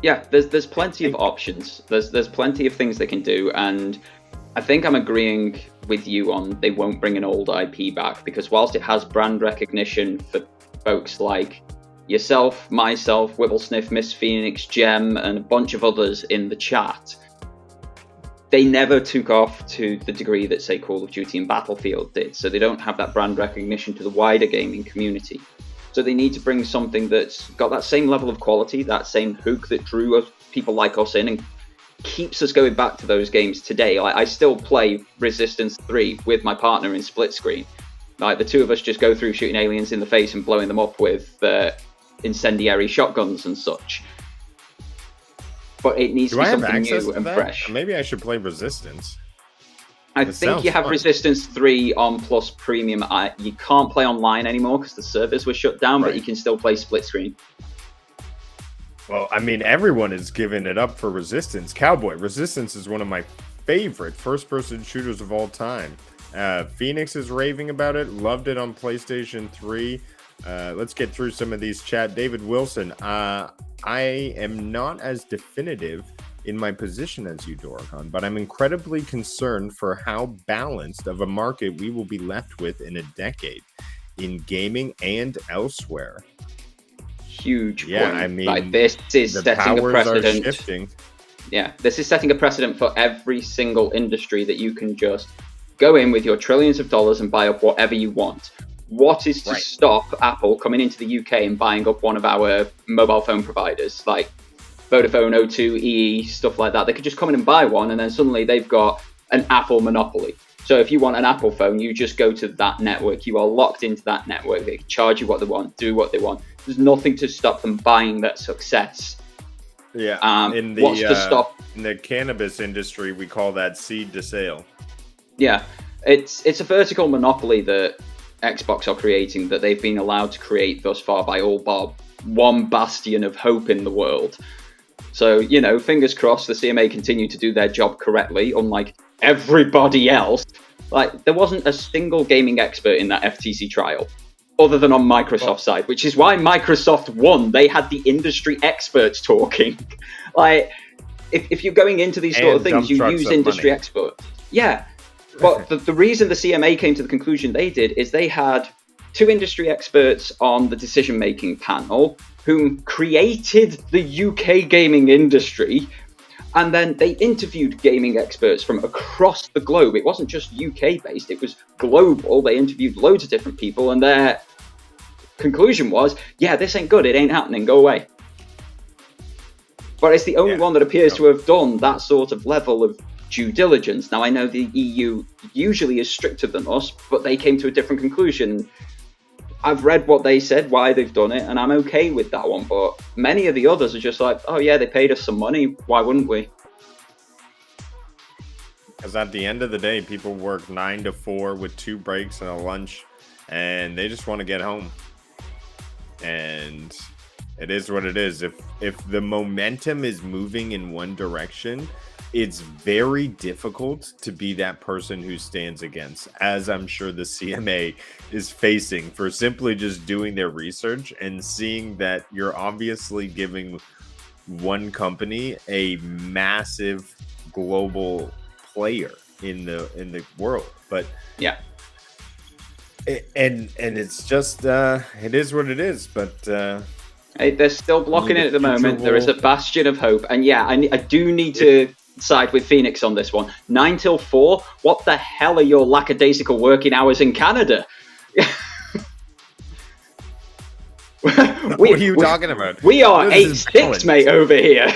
Yeah, there's plenty of options. There's plenty of things they can do. And I think I'm agreeing with you on they won't bring an old IP back, because whilst it has brand recognition for folks like yourself, myself, Wibblesniff, Miss Phoenix, Gem, and a bunch of others in the chat, they never took off to the degree that, say, Call of Duty and Battlefield did. So they don't have that brand recognition to the wider gaming community. So they need to bring something that's got that same level of quality, that same hook that drew us, people like us in, and keeps us going back to those games today. Like, I still play Resistance 3 with my partner in split screen. Like, the two of us just go through shooting aliens in the face and blowing them up with incendiary shotguns and such. But it needs to be something new and fresh. Maybe I should play Resistance. I think you have fun. Resistance 3 on Plus Premium. You can't play online anymore because the servers were shut down, but you can still play split screen. Well, I mean, everyone is giving it up for Resistance. Cowboy, Resistance is one of my favorite first-person shooters of all time. Phoenix is raving about it. Loved it on PlayStation 3. Let's get through some of these chat. David Wilson, I am not as definitive in my position as you, Doragon, but I'm incredibly concerned for how balanced of a market we will be left with in a decade in gaming and elsewhere. Huge point. Yeah, I mean, like, this is setting a precedent. Are shifting. Yeah, this is setting a precedent for every single industry that you can just go in with your trillions of dollars and buy up whatever you want. What is to stop Apple coming into the UK and buying up one of our mobile phone providers, like Vodafone, O2, EE, stuff like that? They could just come in and buy one, and then suddenly they've got an Apple monopoly. So if you want an Apple phone, you just go to that network. You are locked into that network. They can charge you what they want, do what they want. There's nothing to stop them buying that success. Yeah. What's to stop? In the cannabis industry, we call that seed to sale. Yeah, it's a vertical monopoly that Xbox are creating, that they've been allowed to create thus far by all but one bastion of hope in the world. So, you know, fingers crossed the CMA continue to do their job correctly, unlike everybody else. Like, there wasn't a single gaming expert in that FTC trial, other than on Microsoft's side, which is why Microsoft won. They had the industry experts talking. Like, if you're going into these sort of things, you use industry experts. Yeah. But the reason the CMA came to the conclusion they did is they had two industry experts on the decision-making panel whom created the UK gaming industry, and then they interviewed gaming experts from across the globe. It wasn't just UK-based, it was global. They interviewed loads of different people, and their conclusion was, yeah, this ain't good, it ain't happening, go away. But it's the only one that appears to have done that sort of level of due diligence. Now, I know the EU usually is stricter than us, but they came to a different conclusion. I've read what they said, why they've done it, and I'm okay with that one. But many of the others are just like, oh yeah, they paid us some money, why wouldn't we? Because at the end of the day, people work 9 to 4 with 2 breaks and a lunch, and they just want to get home. And it is what it is. If the momentum is moving in one direction, it's very difficult to be that person who stands against, as I'm sure the CMA is facing, for simply just doing their research and seeing that you're obviously giving one company a massive global player in the world. But yeah, and it's just it is what it is. But they're still blocking it at the moment. There is a bastion of hope, and yeah, I do need to side with Phoenix on this one. 9 till 4? What the hell are your lackadaisical working hours in Canada? What are you talking about? We are 8-6, mate, over here.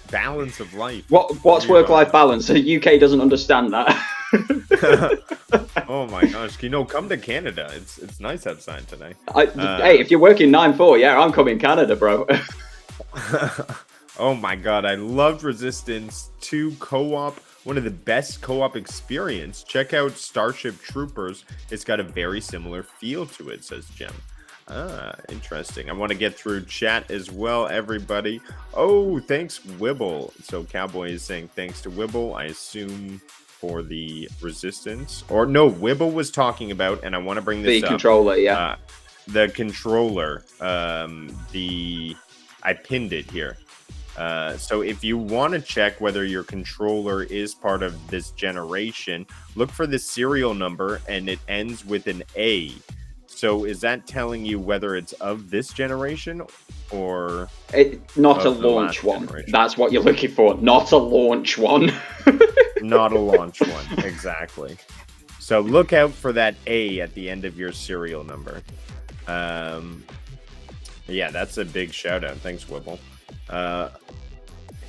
Balance of life. What's work-life balance? The UK doesn't understand that. Oh my gosh! Come to Canada. It's nice outside today. Hey, if you're working 9-4, yeah, I'm coming Canada, bro. Oh my god, I loved Resistance 2 co-op. One of the best co-op experience. Check out Starship Troopers. It's got a very similar feel to it, says Gem. Interesting. I want to get through chat as well, everybody. Oh, thanks, Wibble. So Cowboy is saying thanks to Wibble, I assume for the Resistance. Or no, Wibble was talking about, and I want to bring this up. The controller, yeah. The controller. I pinned it here. So if you want to check whether your controller is part of this generation, look for the serial number and it ends with an A. So is that telling you whether it's of this generation or not a of the launch last one? generation? That's what you're looking for, not a launch one. Not a launch one, exactly. So look out for that A at the end of your serial number. Yeah, that's a big shout out. Thanks, Wibble.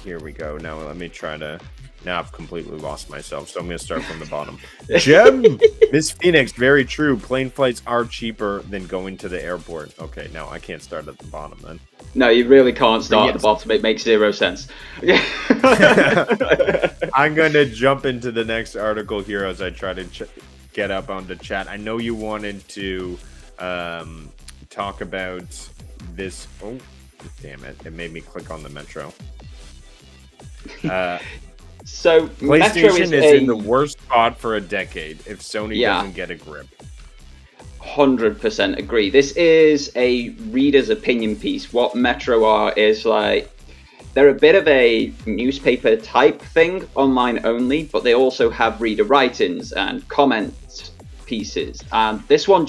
Here we go. Now let me try to. Now I've completely lost myself, so I'm going to start from the bottom. Gem! Miss Phoenix, very true. Plane flights are cheaper than going to the airport. Okay, no, I can't start at the bottom then. No, you really can't start at the bottom. It makes zero sense. I'm going to jump into the next article here as I try to get up onto chat. I know you wanted to talk about this. Oh, damn it. It made me click on the Metro. So PlayStation is in the worst spot for a decade if Sony doesn't get a grip. 100% agree. This is a reader's opinion piece. What Metro are is like, they're a bit of a newspaper type thing, online only, but they also have reader write-ins and comment pieces. And this one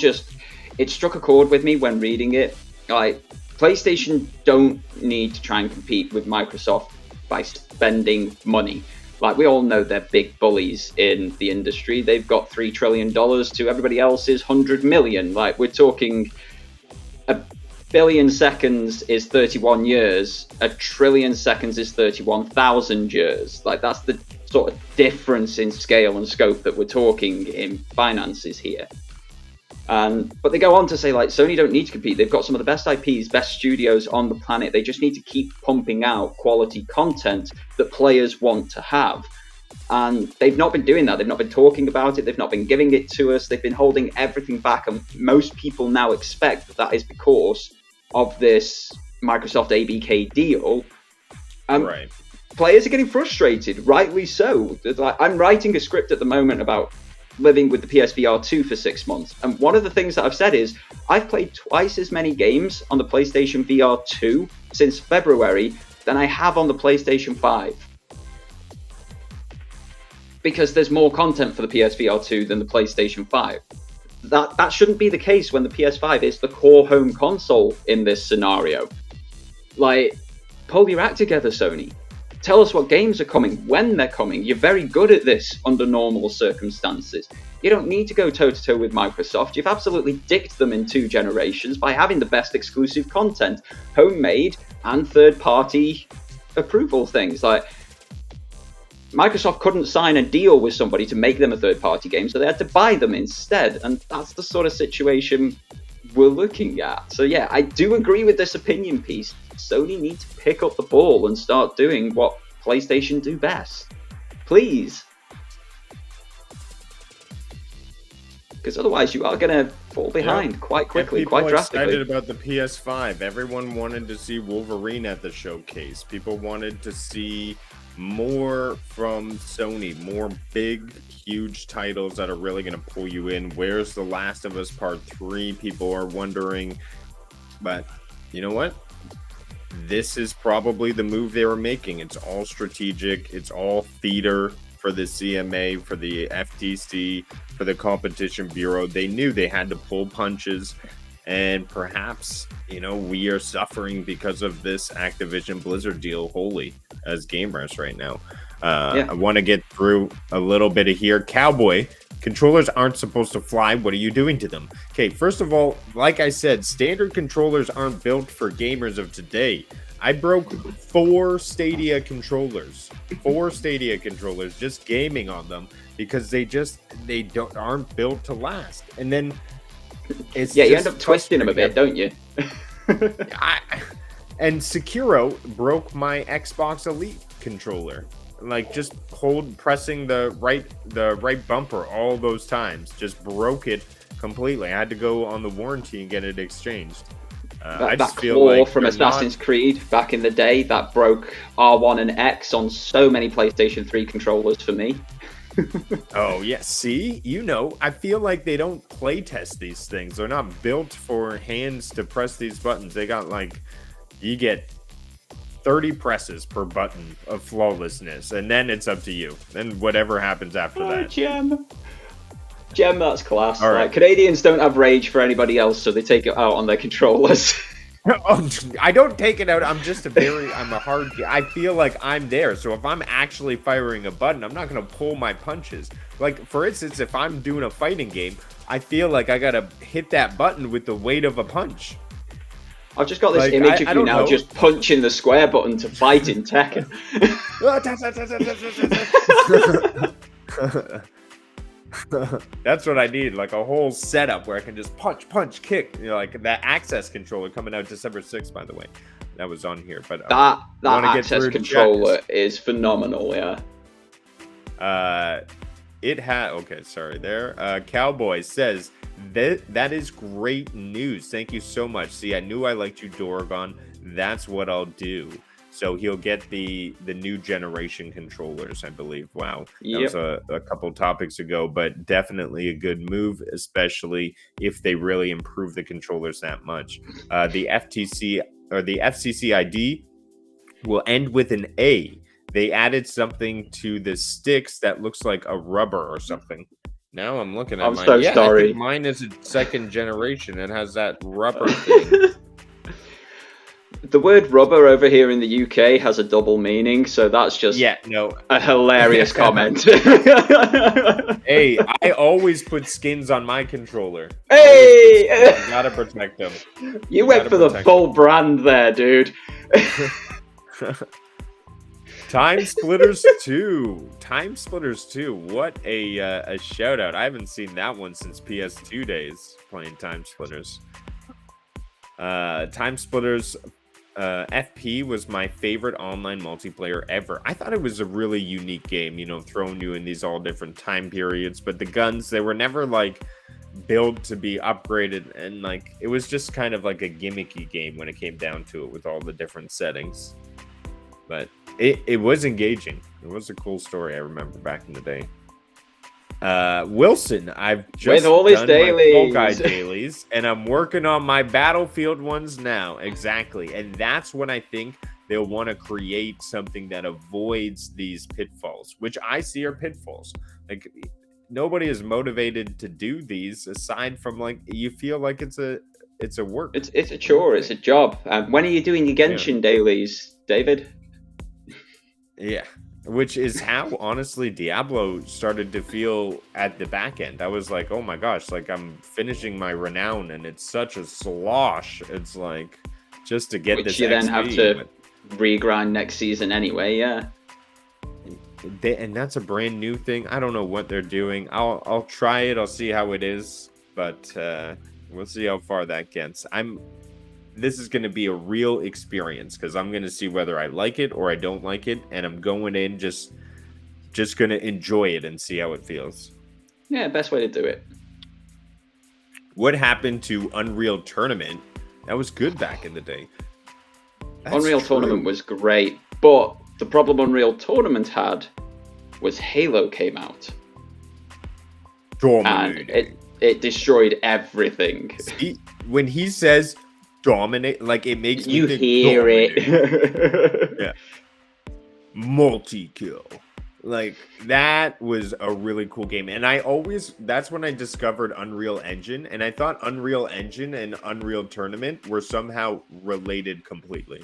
it struck a chord with me when reading it. Like, PlayStation don't need to try and compete with Microsoft by spending money. Like, we all know they're big bullies in the industry. They've got $3 trillion to everybody else's 100 million. Like, we're talking a billion seconds is 31 years. A trillion seconds is 31,000 years. Like, that's the sort of difference in scale and scope that we're talking in finances here. But they go on to say, like, Sony don't need to compete. They've got some of the best IPs, best studios on the planet. They just need to keep pumping out quality content that players want to have. And they've not been doing that. They've not been talking about it. They've not been giving it to us. They've been holding everything back. And most people now expect that is because of this Microsoft ABK deal. Right. Players are getting frustrated, rightly so. Like, I'm writing a script at the moment about living with the PSVR 2 for 6 months. And one of the things that I've said is I've played twice as many games on the PlayStation VR 2 since February than I have on the PlayStation 5. Because there's more content for the PSVR 2 than the PlayStation 5. That shouldn't be the case when the PS5 is the core home console in this scenario. Like, pull your act together, Sony. Tell us what games are coming, when they're coming. You're very good at this under normal circumstances. You don't need to go toe-to-toe with Microsoft. You've absolutely dicked them in 2 generations by having the best exclusive content, homemade and third-party approval things. Like, Microsoft couldn't sign a deal with somebody to make them a third-party game, so they had to buy them instead. And that's the sort of situation we're looking at. So yeah, I do agree with this opinion piece. Sony needs to pick up the ball and start doing what PlayStation do best. Please. Because otherwise you are going to fall behind quite quickly, quite drastically. People excited about the PS5. Everyone wanted to see Wolverine at the showcase. People wanted to see more from Sony, more big, huge titles that are really going to pull you in. Where's The Last of Us Part 3? People are wondering. But you know what? This is probably the move they were making. It's all strategic. It's all theater for the CMA, for the FTC, for the Competition Bureau. They knew they had to pull punches. And perhaps, we are suffering because of this Activision Blizzard deal wholly as gamers right now. I want to get through a little bit of here. Cowboy, controllers aren't supposed to fly. What are you doing to them? Okay, first of all, like I said, standard controllers aren't built for gamers of today. I broke 4 Stadia controllers just gaming on them because they aren't built to last. And then you end up twisting them a bit, don't you? And Sekiro broke my Xbox Elite controller. Like, just pressing the right bumper all those times just broke it completely. I had to go on the warranty and get it exchanged. I just feel like from Assassin's Creed back in the day that broke R1 and X on so many PlayStation 3 controllers for me. Oh yeah, see, I feel like they don't play test these things. They're not built for hands to press these buttons. They got you get 30 presses per button of flawlessness, and then it's up to you. Then whatever happens after that. Gem, that's class. All right. Like, Canadians don't have rage for anybody else, so they take it out on their controllers. Oh, I don't take it out. I'm a hard. I feel like I'm there. So if I'm actually firing a button, I'm not gonna pull my punches. Like, for instance, if I'm doing a fighting game, I feel like I gotta hit that button with the weight of a punch. I've just got this image of you now know. just punching the square button to fight in Tekken. That's what I need, like a whole setup where I can just punch, kick. You know, like that Access controller coming out December 6th, by the way. That was on here, but that Access controller is phenomenal. Yeah. Okay, sorry there. Cowboy says that is great news. Thank you so much. See, I knew I liked you, Doragon. That's what I'll do. So he'll get the new generation controllers, I believe. Wow. That was a couple topics ago, but definitely a good move, especially if they really improve the controllers that much. The FTC or the FCC ID will end with an A. They added something to the sticks that looks like a rubber or something. Now I'm looking at mine. So sorry. I think mine is a second generation. It has that rubber thing. The word rubber over here in the UK has a double meaning, so that's just a hilarious comment. Hey, I always put skins on my controller. Hey! You gotta protect them. You went for the full brand there, dude. Time Splitters 2. Time Splitters 2. What a shout out. I haven't seen that one since PS2 days playing Time Splitters. Time Splitters FP was my favorite online multiplayer ever. I thought it was a really unique game, you know, throwing you in these all different time periods, but the guns, they were never like built to be upgraded, and like it was just kind of like a gimmicky game when it came down to it with all the different settings. But it was engaging. It was a cool story, I remember back in the day. Wilson, I've just with all his done dailies. my Fall Guy dailies, and I'm working on my Battlefield ones now. Exactly, and that's when I think they'll want to create something that avoids these pitfalls, which I see are pitfalls. Like, nobody is motivated to do these aside from like you feel like it's a work. It's a chore. It's a job. When are you doing your Genshin dailies, David? Yeah. Which is how, honestly, Diablo started to feel at the back end. I was like, oh my gosh, like I'm finishing my Renown and it's such a slosh. It's like, just to get Which this you then XP, have to regrind next season anyway, yeah. And that's a brand new thing. I don't know what they're doing. I'll try it. I'll see how it is. But we'll see how far that gets. This is going to be a real experience because I'm going to see whether I like it or I don't like it, and I'm going in just going to enjoy it and see how it feels. Yeah, best way to do it. What happened to Unreal Tournament? That was good back in the day. Unreal Tournament was great, but the problem Unreal Tournament had was Halo came out. Dominating. And it destroyed everything. See, when he says dominate, like it makes you me think hear it. Yeah. Multi-kill. Like that was a really cool game. And that's when I discovered Unreal Engine, and I thought Unreal Engine and Unreal Tournament were somehow related completely.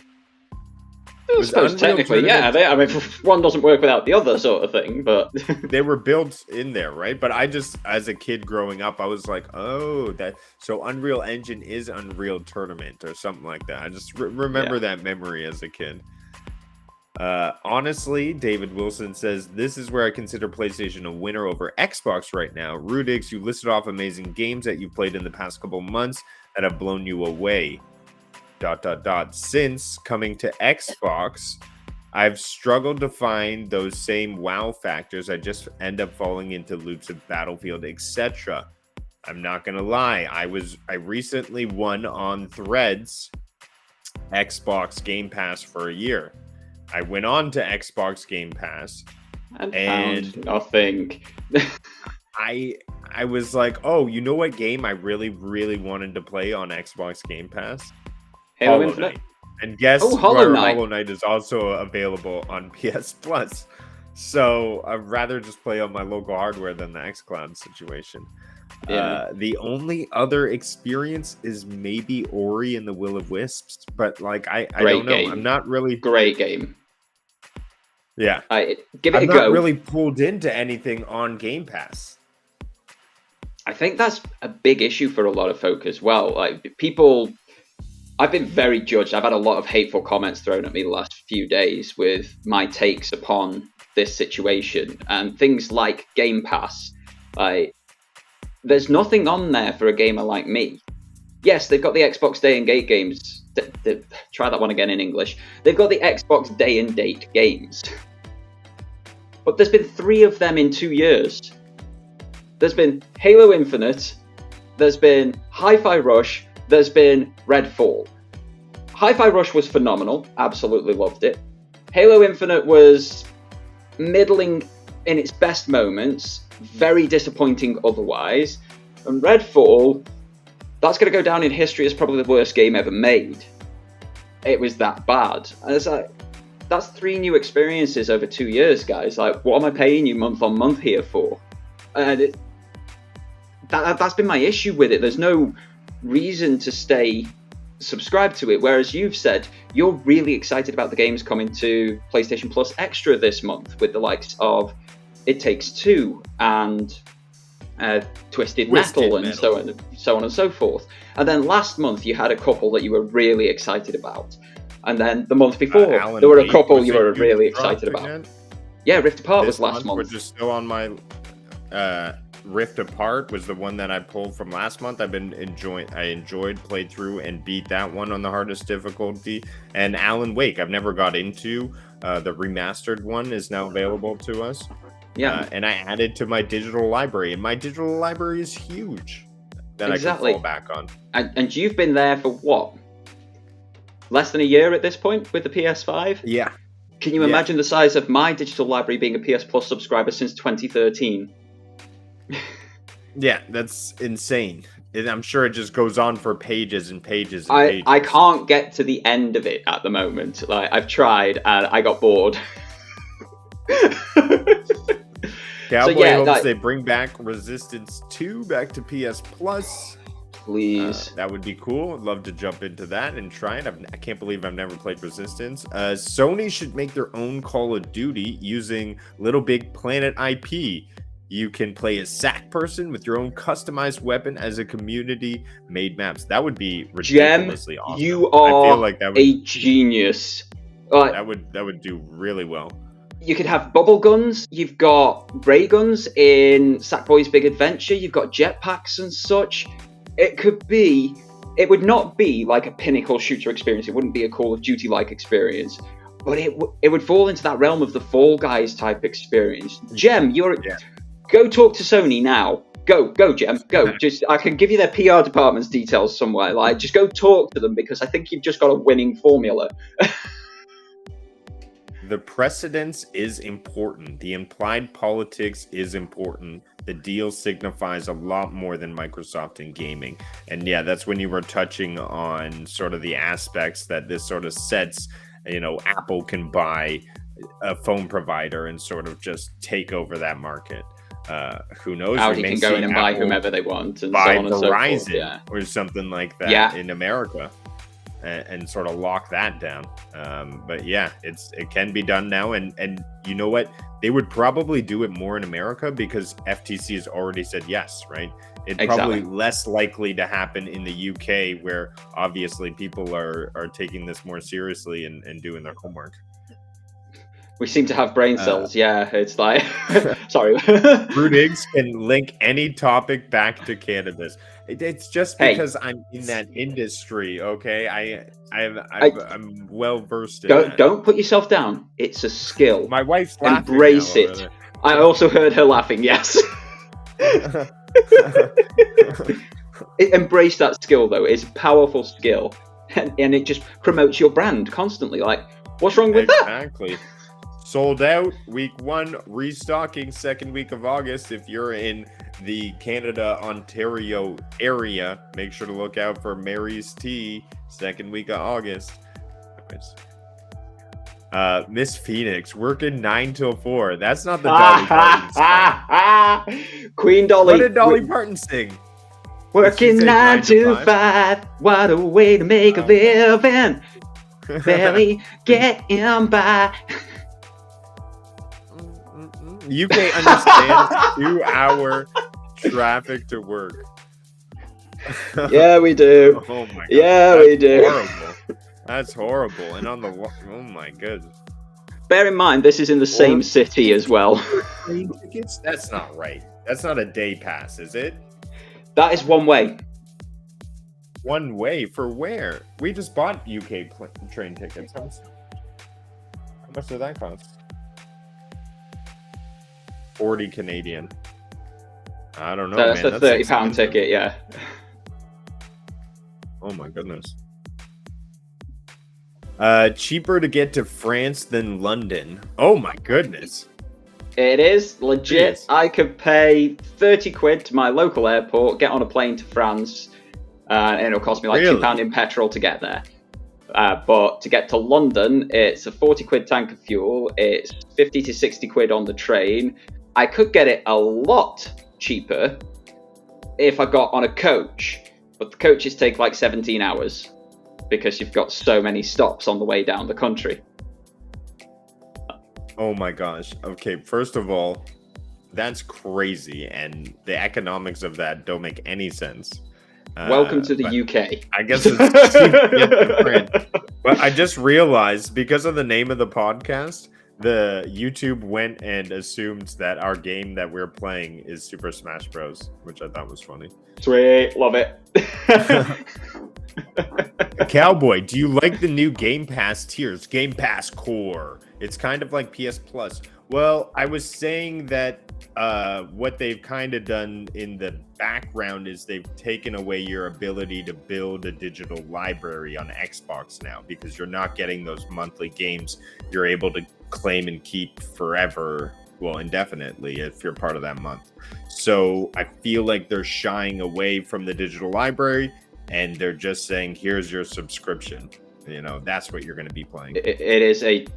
I suppose technically, yeah. I mean, one doesn't work without the other, sort of thing. But they were built in there, right? But I just, as a kid growing up, I was like, "Oh, so Unreal Engine is Unreal Tournament or something like that." I just remember that memory as a kid. Honestly, David Wilson says this is where I consider PlayStation a winner over Xbox right now. Rudiggz, you listed off amazing games that you played in the past couple months that have blown you away. ... Since coming to Xbox, I've struggled to find those same wow factors. I just end up falling into loops of Battlefield, etc. I'm not gonna lie, I recently won on Threads Xbox Game Pass for a year. I went on to Xbox Game Pass and found nothing. I was like, oh, you know what game I really, really wanted to play on Xbox Game Pass? Halo Infinite? And guess Oh, Hollow where Knight. Hollow Knight is also available on PS Plus. So I'd rather just play on my local hardware than the xCloud situation. Yeah. The only other experience is maybe Ori and the Will of Wisps, but like I Great don't know. game. I'm not really. Great game. Yeah, Give it I'm a not go. really pulled into anything on Game Pass. I think that's a big issue for a lot of folk as well. Like people, I've been very judged. I've had a lot of hateful comments thrown at me the last few days with my takes upon this situation and things like Game Pass. Like, there's nothing on there for a gamer like me. Yes, they've got the Xbox Day and Date games. Try that one again in English. They've got the Xbox Day and Date games. But there's been 3 of them in 2 years. There's been Halo Infinite, there's been Hi-Fi Rush, there's been Redfall. Hi-Fi Rush was phenomenal, absolutely loved it. Halo Infinite was middling in its best moments, very disappointing otherwise. And Redfall, that's going to go down in history as probably the worst game ever made. It was that bad. And it's like, that's 3 new experiences over 2 years, guys. Like, what am I paying you month on month here for? And that's been my issue with it. There's no reason to stay subscribed to it. Whereas you've said you're really excited about the games coming to PlayStation Plus Extra this month with the likes of It Takes Two and Twisted Metal and so on and so forth. And then last month you had a couple that you were really excited about. And then the month before, there were a couple you were really excited about. Yeah, Rift Apart was last month. Which is still on my Rift Apart was the one that I pulled from last month. I enjoyed, played through, and beat that one on the hardest difficulty. And Alan Wake, I've never got into. The remastered one is now available to us. Yeah. And I added to my digital library, and my digital library is huge that I can fall back on. And you've been there for what? Less than a year at this point with the PS5? Yeah. Can you imagine the size of my digital library being a PS Plus subscriber since 2013? Yeah, that's insane. I'm sure it just goes on for pages and pages and pages. I can't get to the end of it at the moment. Like, I've tried and I got bored. Cowboy hopes they bring back Resistance 2 back to PS Plus. Please. That would be cool. I'd love to jump into that and try it. I can't believe I've never played Resistance. Sony should make their own Call of Duty using Little Big Planet IP. You can play a sack person with your own customized weapon as a community-made maps. That would be ridiculously awesome. You are I feel like that would, a genius. That would do really well. You could have bubble guns. You've got ray guns in Sackboy's Big Adventure. You've got jetpacks and such. It would not be like a pinnacle shooter experience. It wouldn't be a Call of Duty-like experience. But it would fall into that realm of the Fall Guys type experience. Jem, go talk to Sony now. Go, Jem, go. I can give you their PR department's details somewhere. Like, just go talk to them because I think you've just got a winning formula. The precedence is important. The implied politics is important. The deal signifies a lot more than Microsoft in gaming. And yeah, that's when you were touching on sort of the aspects that this sort of sets, Apple can buy a phone provider and sort of just take over that market. Who knows? Audi can go in and buy whomever they want and buy so on and so forth. Yeah. Or something like that in America. And sort of lock that down. But yeah, it can be done now. And you know what? They would probably do it more in America because FTC has already said yes, right? It's probably less likely to happen in the UK where obviously people are taking this more seriously and doing their homework. We seem to have brain cells. It's like, sorry. Rudiggz can link any topic back to cannabis. It's just because I'm in that industry, okay? I'm well versed in that. Don't put yourself down. It's a skill. My wife's laughing. Embrace it. I also heard her laughing. Yes. Embrace that skill, though. It's a powerful skill, and it just promotes your brand constantly. Like, what's wrong with that? Exactly. Sold out week 1, restocking second week of August. If you're in the Canada, Ontario area, make sure to look out for Mary's Tea second week of August. anyways. Miss Phoenix working 9 till 4. That's not the Dolly Parton song. Queen Dolly. What did Dolly Parton sing? Working 9 to 5. What a way to make a living. Barely getting by. UK understands 2-hour traffic to work. Yeah, we do. Oh my god. Yeah, we do. Horrible. That's horrible. And on the oh my goodness. Bear in mind, this is in the same city as well. Train tickets? That's not right. That's not a day pass, is it? That is one way. One way for where? We just bought UK train tickets. How much did that cost? 40 Canadian. I don't know. That's man. a £30 ticket, yeah. Oh my goodness. Cheaper to get to France than London. Oh my goodness. It is legit. It is. I could pay 30 quid to my local airport, get on a plane to France, and it'll cost me like Really? £2 in petrol to get there. But to get to London, it's a 40 quid tank of fuel. It's 50 to 60 quid on the train. I could get it a lot cheaper if I got on a coach, but the coaches take like 17 hours because you've got so many stops on the way down the country. Oh my gosh. Okay, first of all, that's crazy, and the economics of that don't make any sense. Welcome to the UK. I guess it's different. But I just realized, because of the name of the podcast, the YouTube went and assumed that our game that we're playing is Super Smash Bros, which I thought was funny. Sweet, love it. Cowboy, do you like the new Game Pass tiers? Game Pass Core. It's kind of like PS Plus. Well, I was saying that what they've kind of done in the background is they've taken away your ability to build a digital library on Xbox now, because you're not getting those monthly games you're able to claim and keep forever, well, indefinitely, if you're part of that month. So I feel like they're shying away from the digital library, and they're just saying, here's your subscription. You know, that's what you're going to be playing. It is a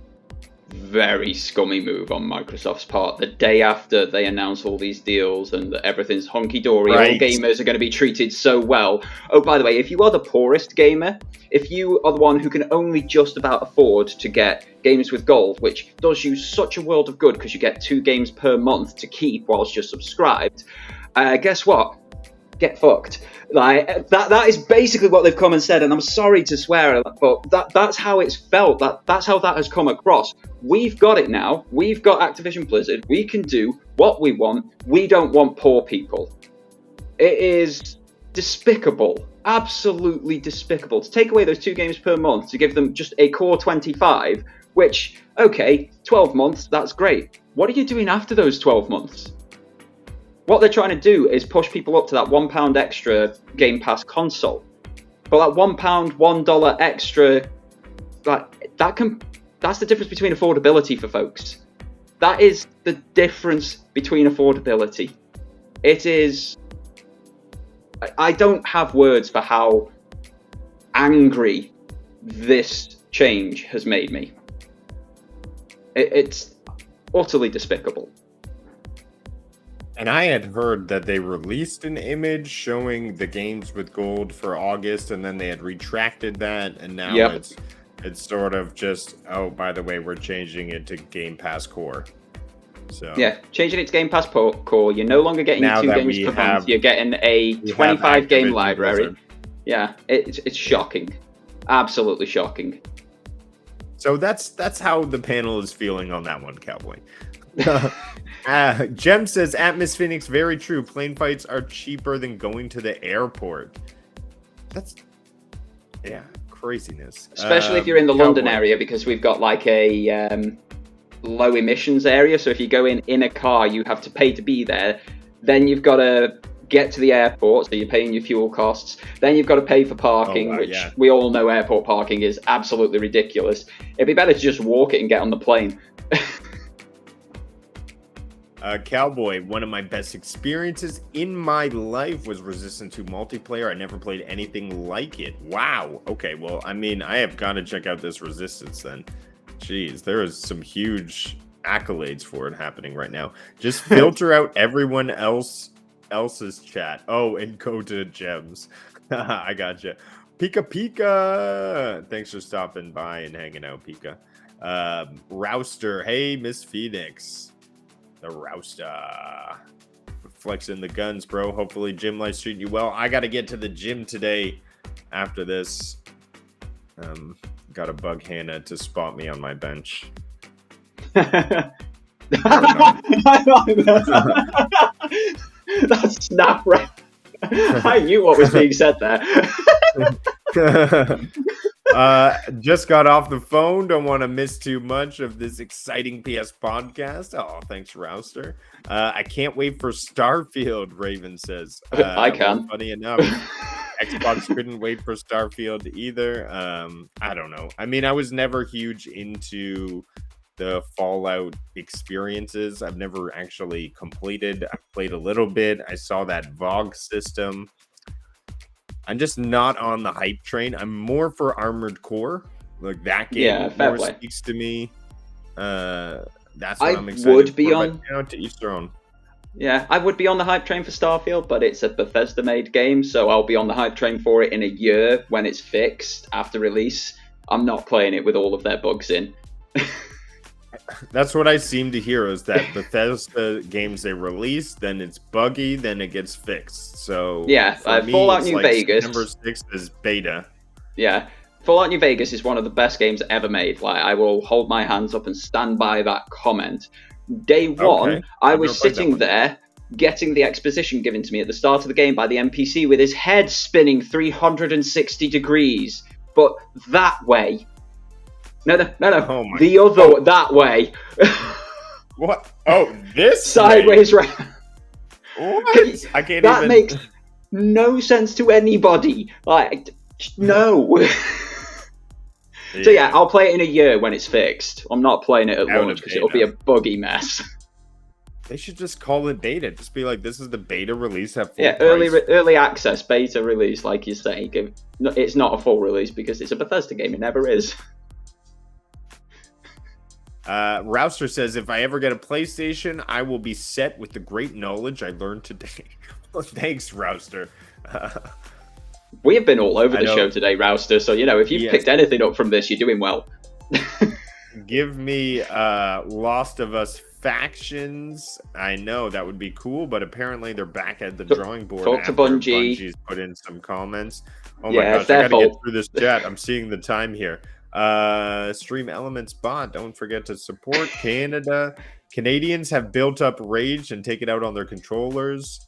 very scummy move on Microsoft's part. The day after they announce all these deals and that everything's hunky-dory, Right. all gamers are going to be treated so well. Oh, by the way, if you are the poorest gamer, if you are the one who can only just about afford to get games with gold, which does you such a world of good because you get 2 games per month to keep whilst you're subscribed, guess what? Get fucked. Like that is basically what they've come and said, and I'm sorry to swear, but that's how it's felt. That's how that has come across. We've got it now. We've got Activision Blizzard. We can do what we want. We don't want poor people. It is despicable. Absolutely despicable. To take away those 2 games per month, to give them just a core 25, which, okay, 12 months, that's great. What are you doing after those 12 months? What they're trying to do is push people up to that £1 extra Game Pass console. But that £1, $1 extra, that's the difference between affordability for folks. That is the difference between affordability. It is. I don't have words for how angry this change has made me. It's utterly despicable. And I had heard that they released an image showing the games with gold for August, and then they had retracted that, and now it's sort of just, oh, by the way, we're changing it to Game Pass Core. So yeah, changing it to Game Pass Core. You're no longer getting now 2 games per month. You're getting a 25 game library. Blizzard. Yeah, it's shocking. Absolutely shocking. So that's how the panel is feeling on that one, Cowboy. Jem says, at Miss Phoenix, very true. Plane fights are cheaper than going to the airport. That's, yeah, craziness. Especially if you're in the London area, because we've got like a low emissions area. So if you go in a car, you have to pay to be there. Then you've got to get to the airport, so you're paying your fuel costs. Then you've got to pay for parking, which we all know airport parking is absolutely ridiculous. It'd be better to just walk it and get on the plane. Cowboy, one of my best experiences in my life was Resistance 2 multiplayer. I never played anything like it. Wow. Okay, well, I mean, I have got to check out this Resistance then. Jeez, there is some huge accolades for it happening right now. Just filter out everyone else's chat. Oh, and go to gems. I gotcha. Pika Pika. Thanks for stopping by and hanging out, Pika. Rouster. Hey, Miss Phoenix. The Rouster. Flexing the guns, bro. Hopefully gym life's treating you well. I got to get to the gym today after this. Got to bug Hannah to spot me on my bench. That snap right. I knew what was being said there. Just got off the phone. Don't want to miss too much of this exciting PS podcast. Oh, thanks, Rouster. I can't wait for Starfield, Raven says. I can. Well, funny enough, Xbox couldn't wait for Starfield either. I don't know. I mean, I was never huge into the Fallout experiences. I've never actually completed. I played a little bit. I saw that VOG system. I'm just not on the hype train. I'm more for Armored Core. Like that game more speaks to me. That's what I'm excited would be for. on. But, you know, to each their own. Yeah, I would be on the hype train for Starfield, but it's a Bethesda-made game, so I'll be on the hype train for it in a year when it's fixed after release. I'm not playing it with all of their bugs in. That's what I seem to hear is that Bethesda games they release, then it's buggy, then it gets fixed. So yeah, Fallout New Vegas. September 6th is beta. Yeah, Fallout New Vegas is one of the best games ever made. Like, I will hold my hands up and stand by that comment. Day one, I was sitting there getting the exposition given to me at the start of the game by the NPC with his head spinning 360 degrees, but that way. No. Oh the other that way. What? Oh, this sideways way? Right. What? I can't that even. Makes no sense to anybody. Like, no. Yeah. So yeah, I'll play it in a year when it's fixed. I'm not playing it at launch because it'll be a buggy mess. They should just call it beta. Just be like, this is the beta release at full price. Early access, beta release, like you say. It's not a full release because it's a Bethesda game. It never is. Rouster says, if I ever get a PlayStation, I will be set with the great knowledge I learned today. Well, thanks, Rouster. We have been all over the show today, Rouster. So, if you've picked anything up from this, you're doing well. Give me Lost of Us Factions. I know that would be cool, but apparently they're back at the drawing board. Talk to Bungie. Bungie's put in some comments. Oh my gosh, I gotta get through this chat. I'm seeing the time here. Stream Elements bot, don't forget to support Canada. Canadians have built up rage and take it out on their controllers.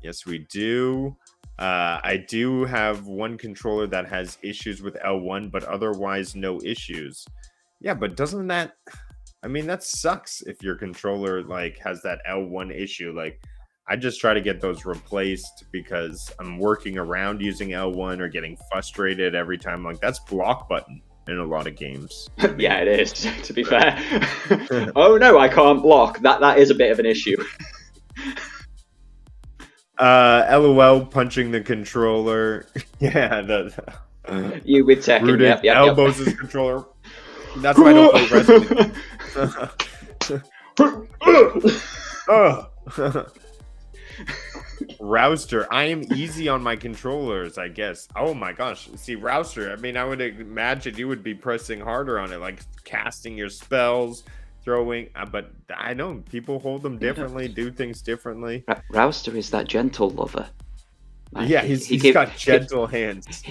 Yes, we do. I do have one controller that has issues with L1, but otherwise no issues. Yeah, but doesn't that, I mean, that sucks if your controller has that L1 issue. I just try to get those replaced because I'm working around using L1 or getting frustrated every time. That's block button in a lot of games. Yeah, it is, to be fair. Oh no, I can't block. That is a bit of an issue. LOL punching the controller. Yeah, you with Tekken. Rudiggz elbows his controller. That's why I don't play wrestling. Rouster, I am easy on my controllers, I guess. Oh my gosh. See, Rouster, I mean, I would imagine you would be pressing harder on it, casting your spells, throwing, but I know people hold them differently, do things differently. Rouster is that gentle lover. Yeah, he's got gentle hands.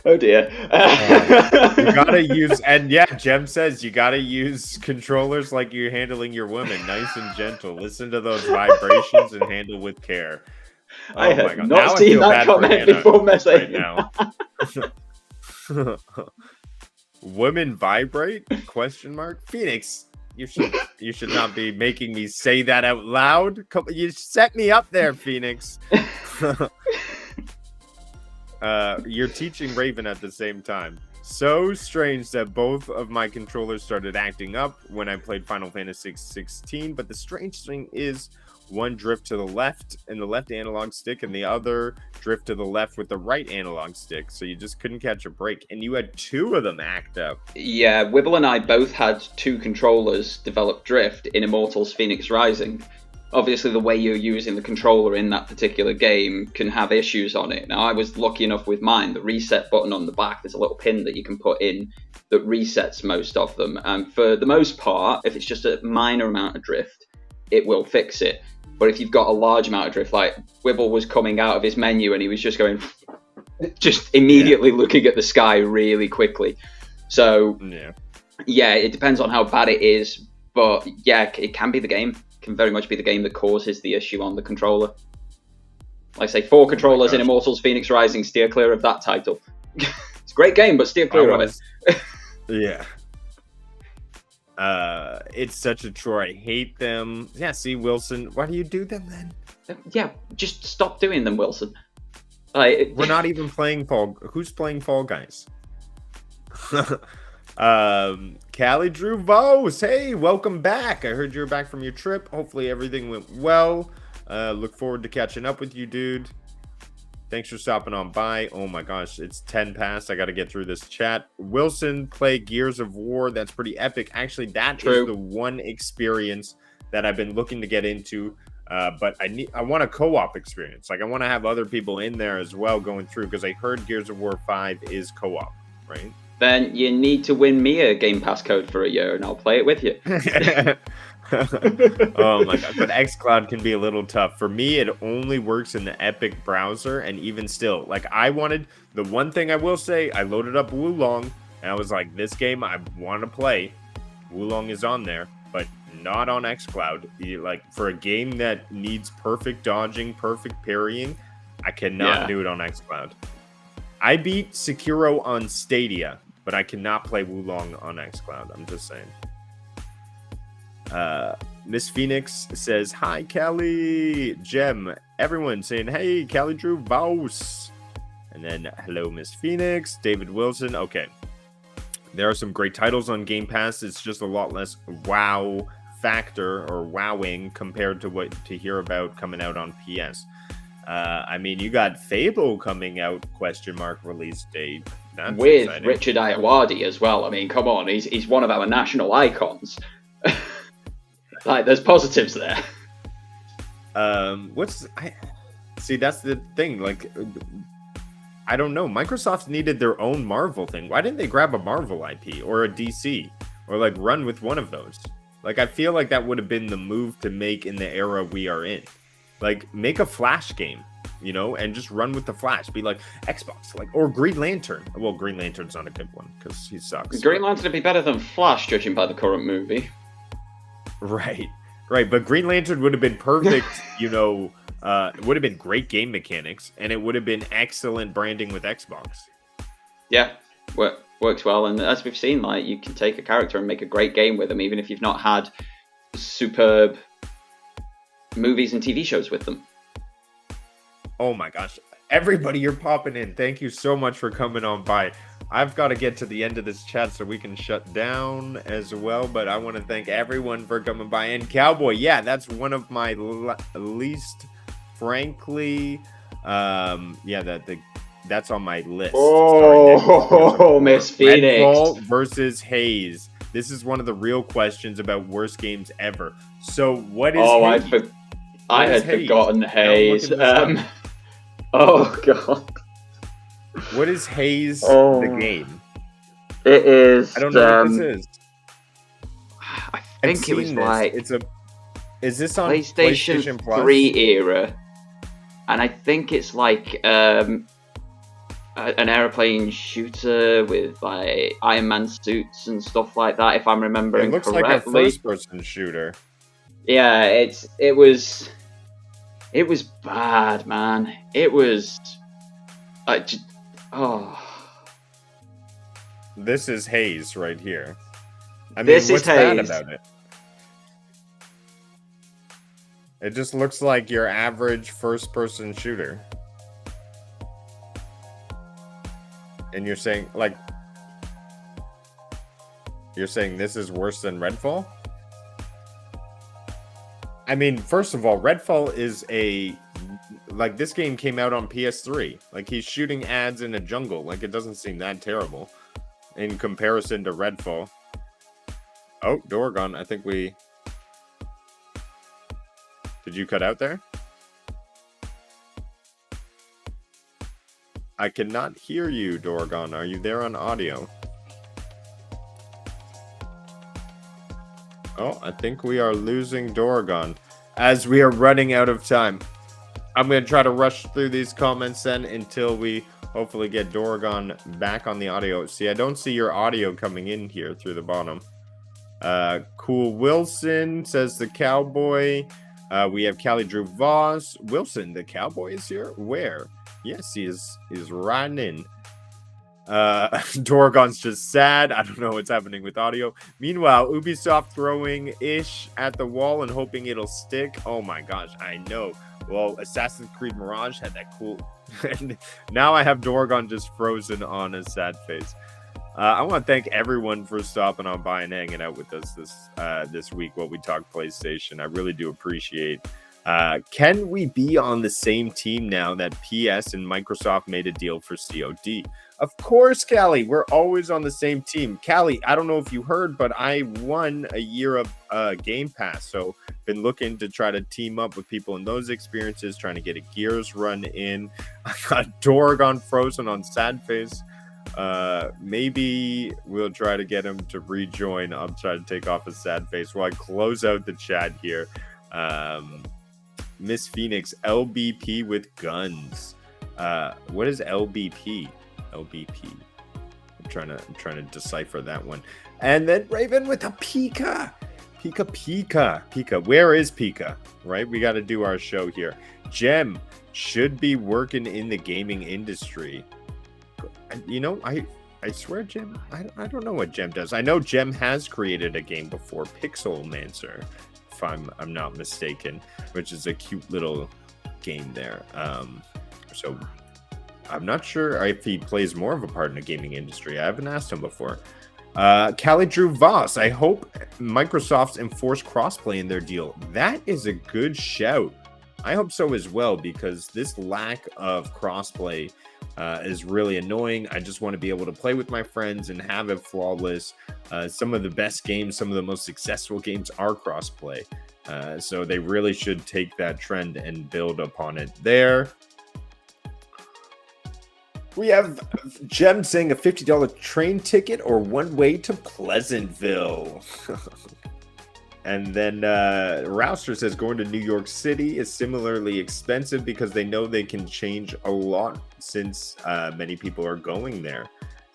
Oh dear. You gotta use, and yeah, Jem says you gotta use controllers like you're handling your women, nice and gentle. Listen to those vibrations and handle with care. Oh I have not seen that comment before, Messi. Right now. Women vibrate? Question mark. Phoenix, you should not be making me say that out loud. You set me up there, Phoenix. You're teaching Raven at the same time. So strange that both of my controllers started acting up when I played Final Fantasy 16, but the strange thing is one drift to the left in the left analog stick and the other drift to the left with the right analog stick, so you just couldn't catch a break, and you had two of them act up. Yeah, Wibble and I both had two controllers develop drift in Immortals Phoenix Rising. Obviously, the way you're using the controller in that particular game can have issues on it. Now, I was lucky enough with mine. The reset button on the back, there's a little pin that you can put in that resets most of them. And for the most part, if it's just a minor amount of drift, it will fix it. But if you've got a large amount of drift, like Wibble was coming out of his menu and he was just going, just immediately looking at the sky really quickly. So, yeah, it depends on how bad it is. But yeah, it can be the game. Can very much be the game that causes the issue on the controller. Like I say, 4 controllers in Immortals Phoenix Rising, steer clear of that title. It's a great game, but steer clear of it. Yeah. It's such a chore. I hate them. Yeah, see, Wilson, why do you do them then? Yeah, just stop doing them, Wilson. We're not even playing Fall. Who's playing Fall Guys? Callie Drew Vos, hey, welcome back. I heard you were back from your trip. Hopefully everything went well. Look forward to catching up with you, dude. Thanks for stopping on by. Oh my gosh, it's 10 past. I got to get through this chat. Wilson play Gears of War. That's pretty epic. Actually, that is the one experience that I've been looking to get into. But I want a co-op experience. Like, I want to have other people in there as well going through, because I heard Gears of War 5 is co-op, right? Then you need to win me a Game Pass code for a year, and I'll play it with you. Oh my god, but xCloud can be a little tough. For me, it only works in the Epic browser, and even still, like, I wanted, the one thing I will say, I loaded up Wulong, and I was like, this game I want to play. Wulong is on there, but not on xCloud. Like, for a game that needs perfect dodging, perfect parrying, I cannot do it on xCloud. I beat Sekiro on Stadia, but I cannot play Wulong on xCloud. I'm just saying. Miss Phoenix says, hi, Callie. Gem. Everyone saying, hey, Callie Drew Vos. And then, hello, Miss Phoenix. David Wilson. Okay. There are some great titles on Game Pass. It's just a lot less wow factor or wowing compared to what to hear about coming out on PS. I mean, you got Fable coming out, ? Release date. That's with exciting. Richard Ayoade as well. I mean, come on, he's one of our national icons. Like, there's positives there. See, that's the thing. Like, I don't know. Microsoft needed their own Marvel thing. Why didn't they grab a Marvel IP or a DC or like run with one of those? Like, I feel like that would have been the move to make in the era we are in. Like, make a Flash game, you know, and just run with the Flash. Be like Xbox, like, or Green Lantern. Well, Green Lantern's not a good one because he sucks. Green Lantern would be better than Flash, judging by the current movie. Right. But Green Lantern would have been perfect, you know. It would have been great game mechanics, and it would have been excellent branding with Xbox. Yeah, works well. And as we've seen, like, you can take a character and make a great game with them, even if you've not had superb movies and TV shows with them. Oh my gosh. Everybody, you're popping in. Thank you so much for coming on by. I've got to get to the end of this chat so we can shut down as well, but I want to thank everyone for coming by. And Cowboy, yeah, that's one of my least, frankly, that's on my list. Oh, Miss Phoenix. Redfall versus Haze. This is one of the real questions about worst games ever. So what is Haze? I had forgotten Haze. Oh god. What is Haze the game? It is. I don't know what this is. I think it was like is this on PlayStation Plus? 3 era, and I think it's like an airplane shooter with like Iron Man suits and stuff like that. If I'm remembering correctly, it looks like a first-person shooter. Yeah, it was bad, man. It was. This is Haze right here. I mean, what's bad about it? It just looks like your average first-person shooter. And you're saying like this is worse than Redfall? I mean, first of all, Redfall is like this game came out on PS3. Like he's shooting ads in a jungle. Like it doesn't seem that terrible in comparison to Redfall. Oh, Doragon, I think we... Did you cut out there? I cannot hear you, Doragon. Are you there on audio? Oh, I think we are losing Doragon as we are running out of time. I'm going to try to rush through these comments then until we hopefully get Doragon back on the audio. See, I don't see your audio coming in here through the bottom. Cool Wilson says the cowboy. We have Callie Drew Voss. Wilson, the cowboy is here? Where? Yes, he's riding in. Doragon's just sad. I don't know what's happening with audio. Meanwhile, Ubisoft throwing ish at the wall and hoping it'll stick. Oh my gosh, I know. Well, Assassin's Creed Mirage had that cool... and now I have Doragon just frozen on a sad face. I want to thank everyone for stopping on by and hanging out with us this week while we talk PlayStation. I really do appreciate. Can we be on the same team now that PS and Microsoft made a deal for COD? Of course, Callie. We're always on the same team. Callie, I don't know if you heard, but I won a year of Game Pass. So been looking to try to team up with people in those experiences, trying to get a Gears run in. I got Doragon frozen on sad face. Maybe we'll try to get him to rejoin. I'll try to take off his sad face while I close out the chat here. Miss Phoenix, LBP with guns. What is LBP? LBP. I'm trying to decipher that one. And then Raven with a Pika. Pika. Where is Pika? Right? We got to do our show here. Gem should be working in the gaming industry. You know, I swear, Gem, I don't know what Gem does. I know Gem has created a game before, Pixelmancer, if I'm not mistaken, which is a cute little game there. So I'm not sure if he plays more of a part in the gaming industry. I haven't asked him before. Callie Drew Voss, I hope Microsoft's enforced crossplay in their deal. That is a good shout. I hope so as well, because this lack of crossplay is really annoying. I just want to be able to play with my friends and have it flawless. Some of the best games, some of the most successful games are crossplay. So they really should take that trend and build upon it there. We have Gem saying a $50 train ticket or one way to Pleasantville. And then Rouster says going to New York City is similarly expensive because they know they can change a lot since many people are going there.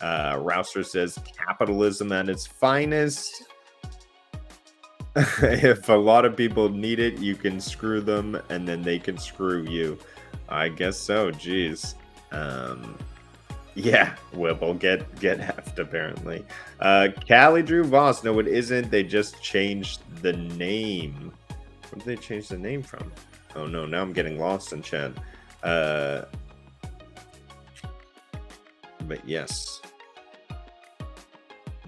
Rouster says capitalism at its finest. If a lot of people need it, you can screw them and then they can screw you. I guess so. Jeez. Yeah, Whipple, get heft apparently. Callie Drew Voss, no it isn't. They just changed the name. What did they change the name from? Oh no, now I'm getting lost in chat. But yes.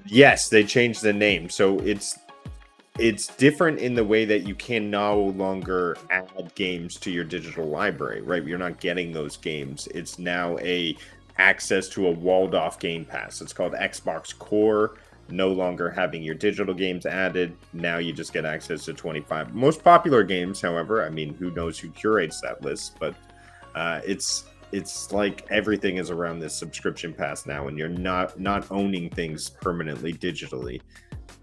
Yes, they changed the name. So it's different in the way that you can no longer add games to your digital library, right? You're not getting those games. It's now access to a walled off Game Pass. It's called Xbox Core. No longer having your digital games added. Now you just get access to 25 most popular games. However, I mean, who knows who curates that list? But it's like everything is around this subscription pass now, and you're not owning things permanently digitally.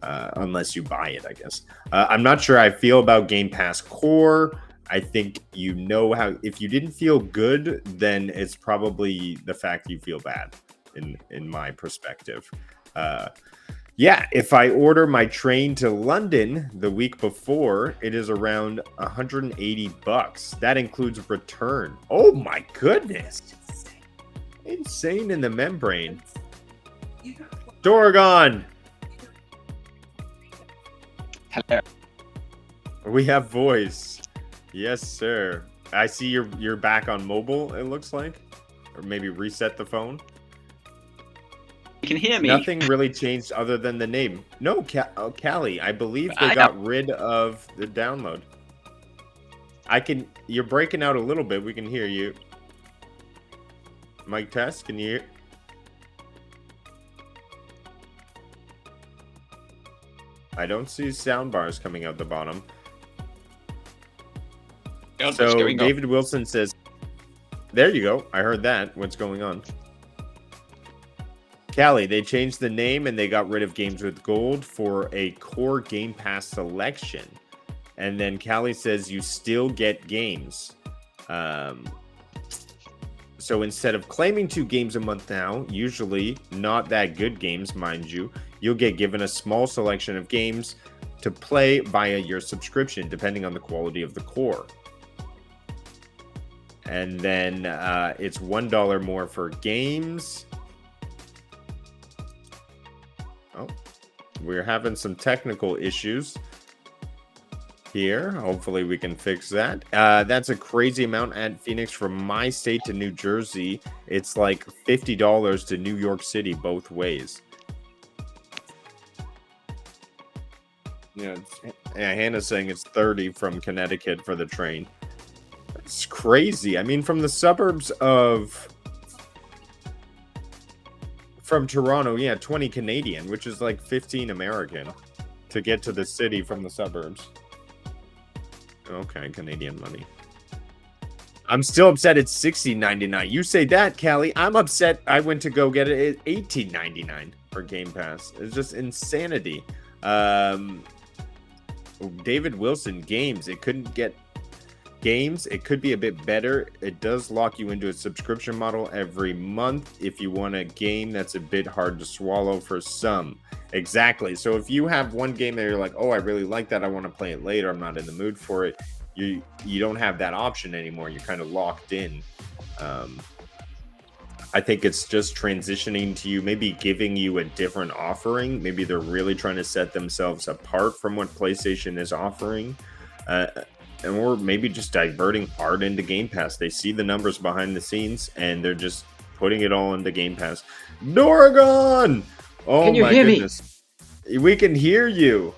Unless you buy it, I guess. I'm not sure I feel about Game Pass Core. I think you know how, if you didn't feel good, then it's probably the fact you feel bad in my perspective. Yeah, if I order my train to London the week before, it is around $180. That includes return. Oh my goodness. Insane in the membrane. Doragon. Hello. We have voice. Yes, sir. I see you're back on mobile, it looks like. Or maybe reset the phone. can hear me. Nothing really changed other than the name. No, Callie, I believe they got rid of the download. You're breaking out a little bit. We can hear you. Mic test, can you hear? I don't see sound bars coming out the bottom. So David Wilson says, there you go. I heard that. What's going on? Callie, they changed the name and they got rid of Games with Gold for a core Game Pass selection. And then Callie says you still get games. So instead of claiming 2 games a month now, usually not that good games, mind you, you'll get given a small selection of games to play via your subscription, depending on the quality of the core. And then it's $1 more for games. Oh, we're having some technical issues here. Hopefully we can fix that. That's a crazy amount at Phoenix from my state to New Jersey. It's like $50 to New York City both ways. Yeah, Hannah's saying it's 30 from Connecticut for the train. It's crazy. I mean, from the suburbs from Toronto, yeah, 20 Canadian, which is like 15 American to get to the city from the suburbs. Okay, Canadian money. I'm still upset it's $16.99. You say that, Callie. I'm upset I went to go get it at $18.99 for Game Pass. It's just insanity. David Wilson, games. It couldn't get games. It could be a bit better. It does lock you into a subscription model every month. If you want a game that's a bit hard to swallow for some. Exactly. So if you have one game that you're like, oh, I really like that, I want to play it later, I'm not in the mood for it, you don't have that option anymore. You're kind of locked in. I think it's just transitioning to you, maybe giving you a different offering. Maybe they're really trying to set themselves apart from what PlayStation is offering. Or maybe just diverting hard into Game Pass. They see the numbers behind the scenes and they're just putting it all into Game Pass. Doragon! Oh, can you hear goodness. Me? We can hear you.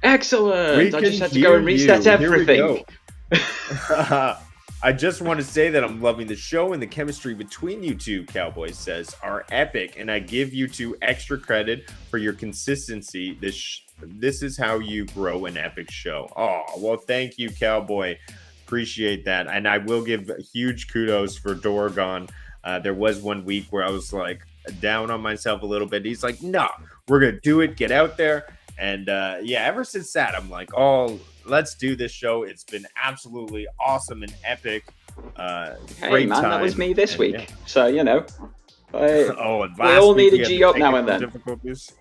Excellent. I just had to go and reset everything. I just want to say that I'm loving the show and the chemistry between you two, Cowboy says, are epic. And I give you two extra credit for your consistency. This is how you grow an epic show. Oh, well, thank you, Cowboy. Appreciate that. And I will give huge kudos for Doragon. There was one week where I was like down on myself a little bit. He's like, no, we're going to do it. Get out there. And yeah, ever since that, I'm like, oh, let's do this show. It's been absolutely awesome and epic. Great man, time. That was me this week. Yeah. So, you know, we all need a G up now and then. Difficulties.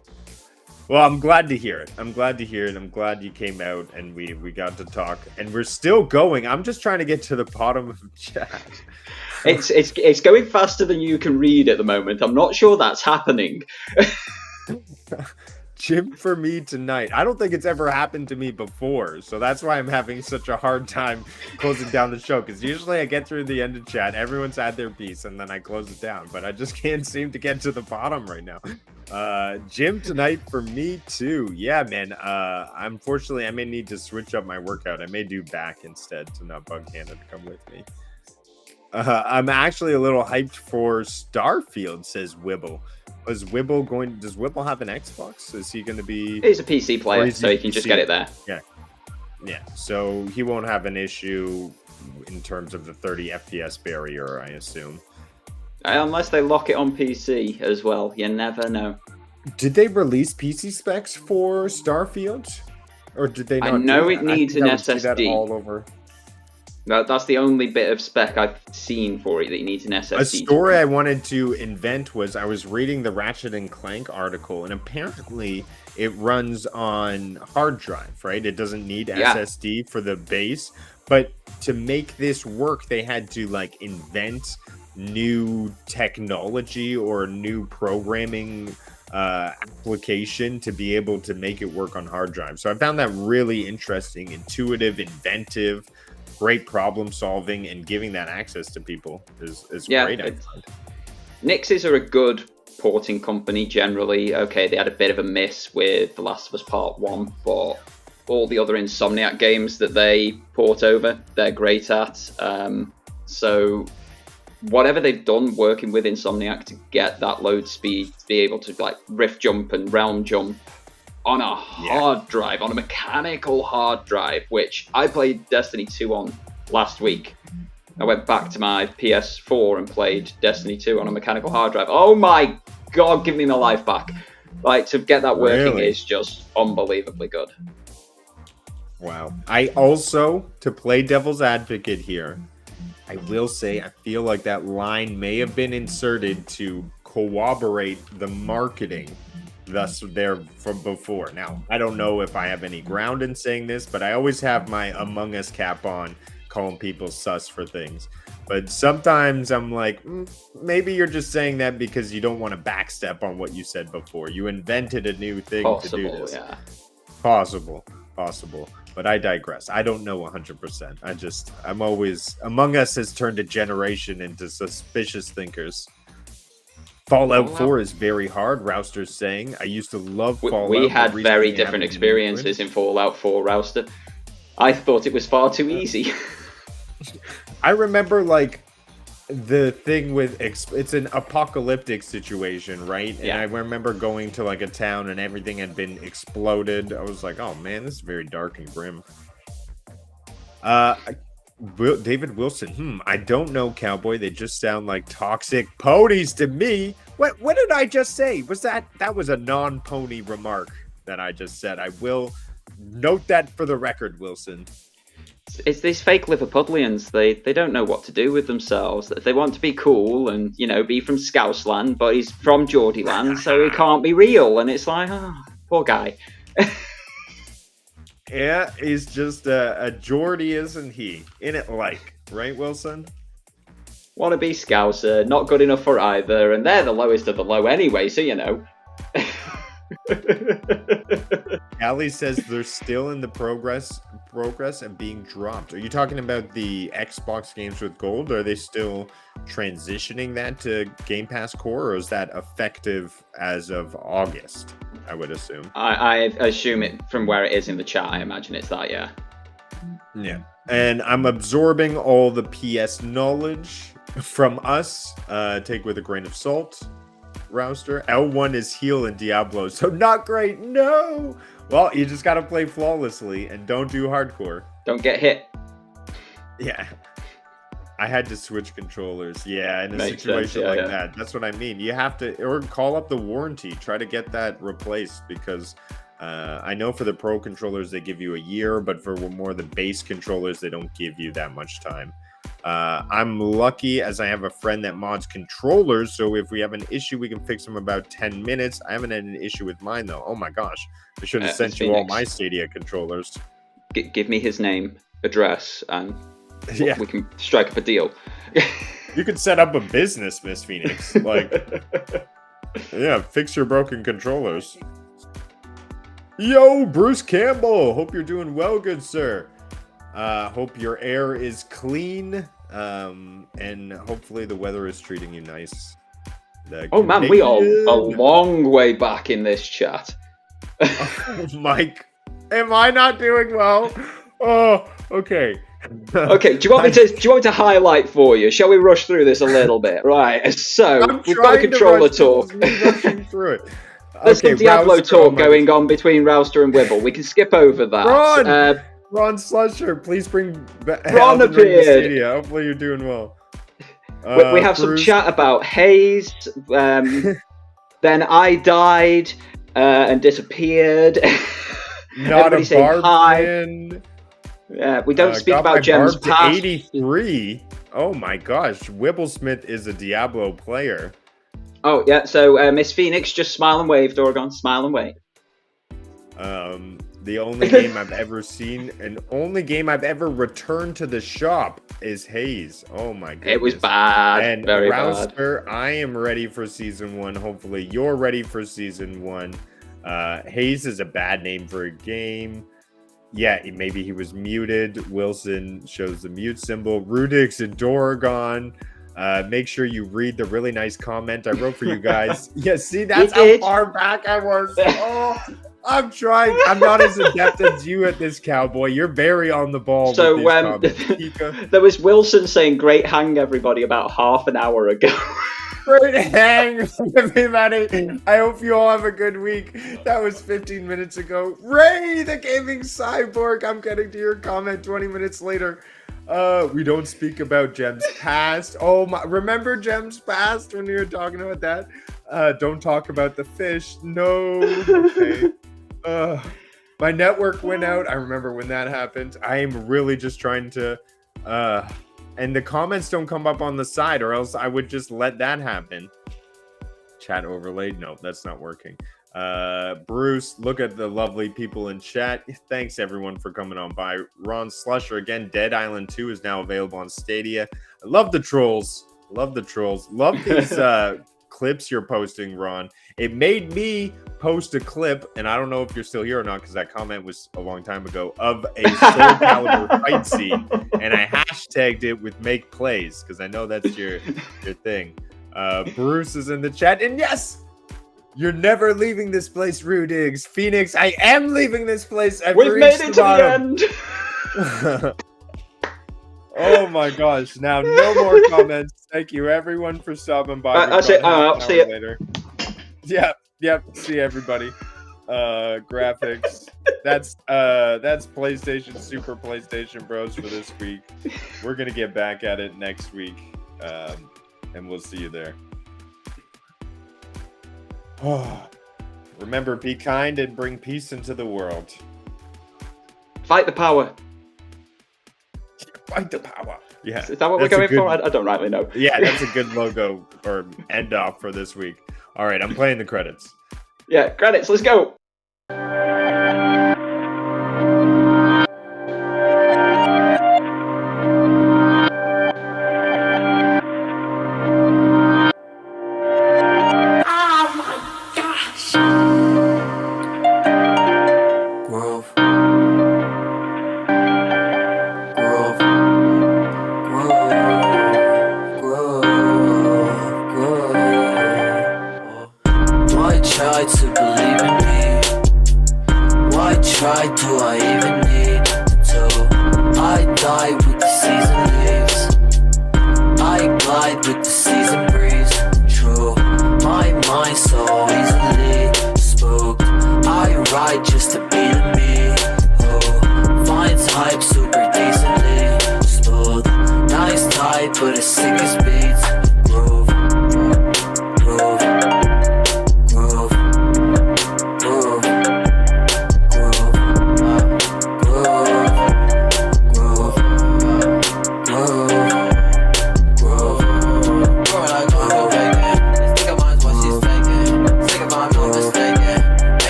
Well, I'm glad to hear it. I'm glad you came out and we got to talk. And we're still going. I'm just trying to get to the bottom of the chat. It's going faster than you can read at the moment. I'm not sure that's happening. Gym for me tonight. I don't think it's ever happened to me before, so that's why I'm having such a hard time closing down the show, because usually I get through the end of chat, everyone's had their piece, and then I close it down, but I just can't seem to get to the bottom right now. Gym tonight for me too. Yeah, man. Unfortunately, I may need to switch up my workout. I may do back instead to not bug Hannah to come with me. I'm actually a little hyped for Starfield, says Wibble. Does Wibble have an Xbox? Is he going to be... He's a PC player, so he can just get it there. Yeah. So he won't have an issue in terms of the 30 FPS barrier, I assume. Unless they lock it on PC as well. You never know. Did they release PC specs for Starfield? Or did they not? I know it needs an SSD. That all over. That's the only bit of spec I've seen for it, that you need an SSD. A story I wanted to invent was I was reading the Ratchet and Clank article, and apparently it runs on hard drive, right? It doesn't need SSD for the base. But to make this work, they had to like invent new technology or new programming application to be able to make it work on hard drive. So I found that really interesting, intuitive, inventive. Great problem solving, and giving that access to people is great. Nixes are a good porting company generally. Okay, they had a bit of a miss with The Last of Us Part 1, but all the other Insomniac games that they port over, they're great at. So whatever they've done working with Insomniac to get that load speed, to be able to like rift jump and realm jump on a hard drive, on a mechanical hard drive, which I played Destiny 2 on last week. I went back to my PS4 and played Destiny 2 on a mechanical hard drive. Oh my God, give me my life back. Like, to get that working is just unbelievably good. Wow. I also, to play devil's advocate here, I will say I feel like that line may have been inserted to corroborate the marketing thus there from before. Now, I don't know if I have any ground in saying this, but I always have my Among Us cap on, calling people sus for things. But sometimes I'm like, maybe you're just saying that because you don't want to backstep on what you said before. You invented a new thing to do this. Yeah. Possible. But I digress. I don't know 100%. I'm always, Among Us has turned a generation into suspicious thinkers. Fallout 4 is very hard, Rouster's saying. I used to love Fallout. We had very different experiences in Fallout 4, Rouster. I thought it was far too easy. I remember, like, the thing with it's an apocalyptic situation, right? And I remember going to like a town and everything had been exploded. I was like, oh man, this is very dark and grim. David Wilson, I don't know, Cowboy. They just sound like toxic ponies to me. What did I just say? That was a non-pony remark that I just said. I will note that for the record, Wilson. It's these fake Liverpudlians. They don't know what to do with themselves. They want to be cool and, you know, be from Scousland, but he's from Geordieland, so he can't be real. And it's like, oh, poor guy. Yeah, he's just a Geordie, isn't he? In it like, right, Wilson? Want to be Scouser, not good enough for either, and they're the lowest of the low anyway, so you know. Ali says they're still in the progress and being dropped. Are you talking about the Xbox games with gold? Or are they still transitioning that to Game Pass Core, or is that effective as of August? I would assume. I assume it from where it is in the chat. I imagine it's that, yeah. Yeah. And I'm absorbing all the PS knowledge from us. Take with a grain of salt. Rouster. L1 is heal in Diablo, so not great. No. Well, you just got to play flawlessly and don't do hardcore. Don't get hit. Yeah. I had to switch controllers. Yeah, in a Makes situation sense, like that. That's what I mean. You have to, or call up the warranty. Try to get that replaced because I know for the pro controllers, they give you a year, but for more of the base controllers, they don't give you that much time. I'm lucky as I have a friend that mods controllers, so if we have an issue, we can fix them in about 10 minutes. I haven't had an issue with mine, though. Oh my gosh. I should have sent you all my Stadia controllers. Give me his name, address, and we can strike up a deal. You could set up a business, Miss Phoenix. Like, yeah, fix your broken controllers. Yo, Bruce Campbell. Hope you're doing well, good sir. Hope your air is clean, and hopefully the weather is treating you nice. Oh man, we are a long way back in this chat. Oh, Mike, am I not doing well? Oh, okay. Okay, do you want me to highlight for you? Shall we rush through this a little bit? Right. So we've got a controller talk. Rushing through it. There's some Diablo talk going on between Rouster and Wibble. We can skip over that. Ron Slusher, please bring Ron appeared. Hopefully you're doing well. We have some chat about Hayes. Then I died and disappeared. Not Everybody a saying hi. Barbarian. Yeah, we don't speak about Gems Barb past. 83. Oh my gosh, Wibblesmith is a Diablo player. Oh yeah, so Miss Phoenix, just smile and wave, Doragon, smile and wave. The only game I've ever seen, and only game I've ever returned to the shop is Hayes. Oh my goodness. It was bad. And very Rouster, bad. I am ready for season 1. Hopefully you're ready for season 1. Hayes is a bad name for a game. Yeah, maybe he was muted. Wilson shows the mute symbol. Rudiggz and Doragon. Make sure you read the really nice comment I wrote for you guys. Yeah, see, that's You how did. far back I was. Oh, I'm trying. I'm not as adept as you at this, Cowboy. You're very on the ball So with these comments. Kika. there was Wilson saying "Great hang, everybody" about half an hour ago. Great hang, everybody. I hope you all have a good week. That was 15 minutes ago. Ray, the gaming cyborg. I'm getting to your comment 20 minutes later. We don't speak about Gem's past. Oh my! Remember Gem's past when we were talking about that? Don't talk about the fish. No. Okay. My network went out. I remember when that happened. I am really just trying to. And the comments don't come up on the side, or else I would just let that happen. Chat overlaid. No, that's not working. Bruce, look at the lovely people in chat. Thanks everyone for coming on by. Ron Slusher again. Dead Island 2 is now available on Stadia. I love the trolls. Love the trolls. Love these clips you're posting, Ron. It made me post a clip, and I don't know if you're still here or not because that comment was a long time ago, of a Soul Calibur fight scene, and I hashtagged it with make plays because I know that's your thing. Bruce is in the chat, and yes, you're never leaving this place, Rudiggz. Phoenix, I am leaving this place. We've made it to the end. Oh my gosh. Now, no more comments. Thank you, everyone, for stopping by. I'll see you later. Yep. See everybody. Graphics. That's PlayStation, Super PlayStation Bros for this week. We're going to get back at it next week. And we'll see you there. Remember, be kind and bring peace into the world. Fight the power. Fight the power. Yeah. Is that what we're going for? I don't rightly know. Yeah, that's a good logo or end off for this week. All right, I'm playing the credits. Yeah, credits. Let's go.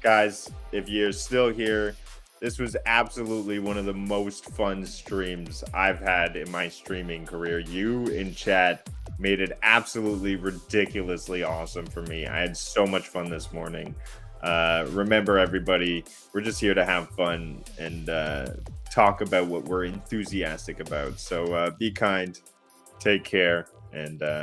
Guys, if you're still here, this was absolutely one of the most fun streams I've had in my streaming career. You in chat made it absolutely ridiculously awesome for me. I had so much fun this morning. Remember, everybody, we're just here to have fun and talk about what we're enthusiastic about. So be kind, take care, and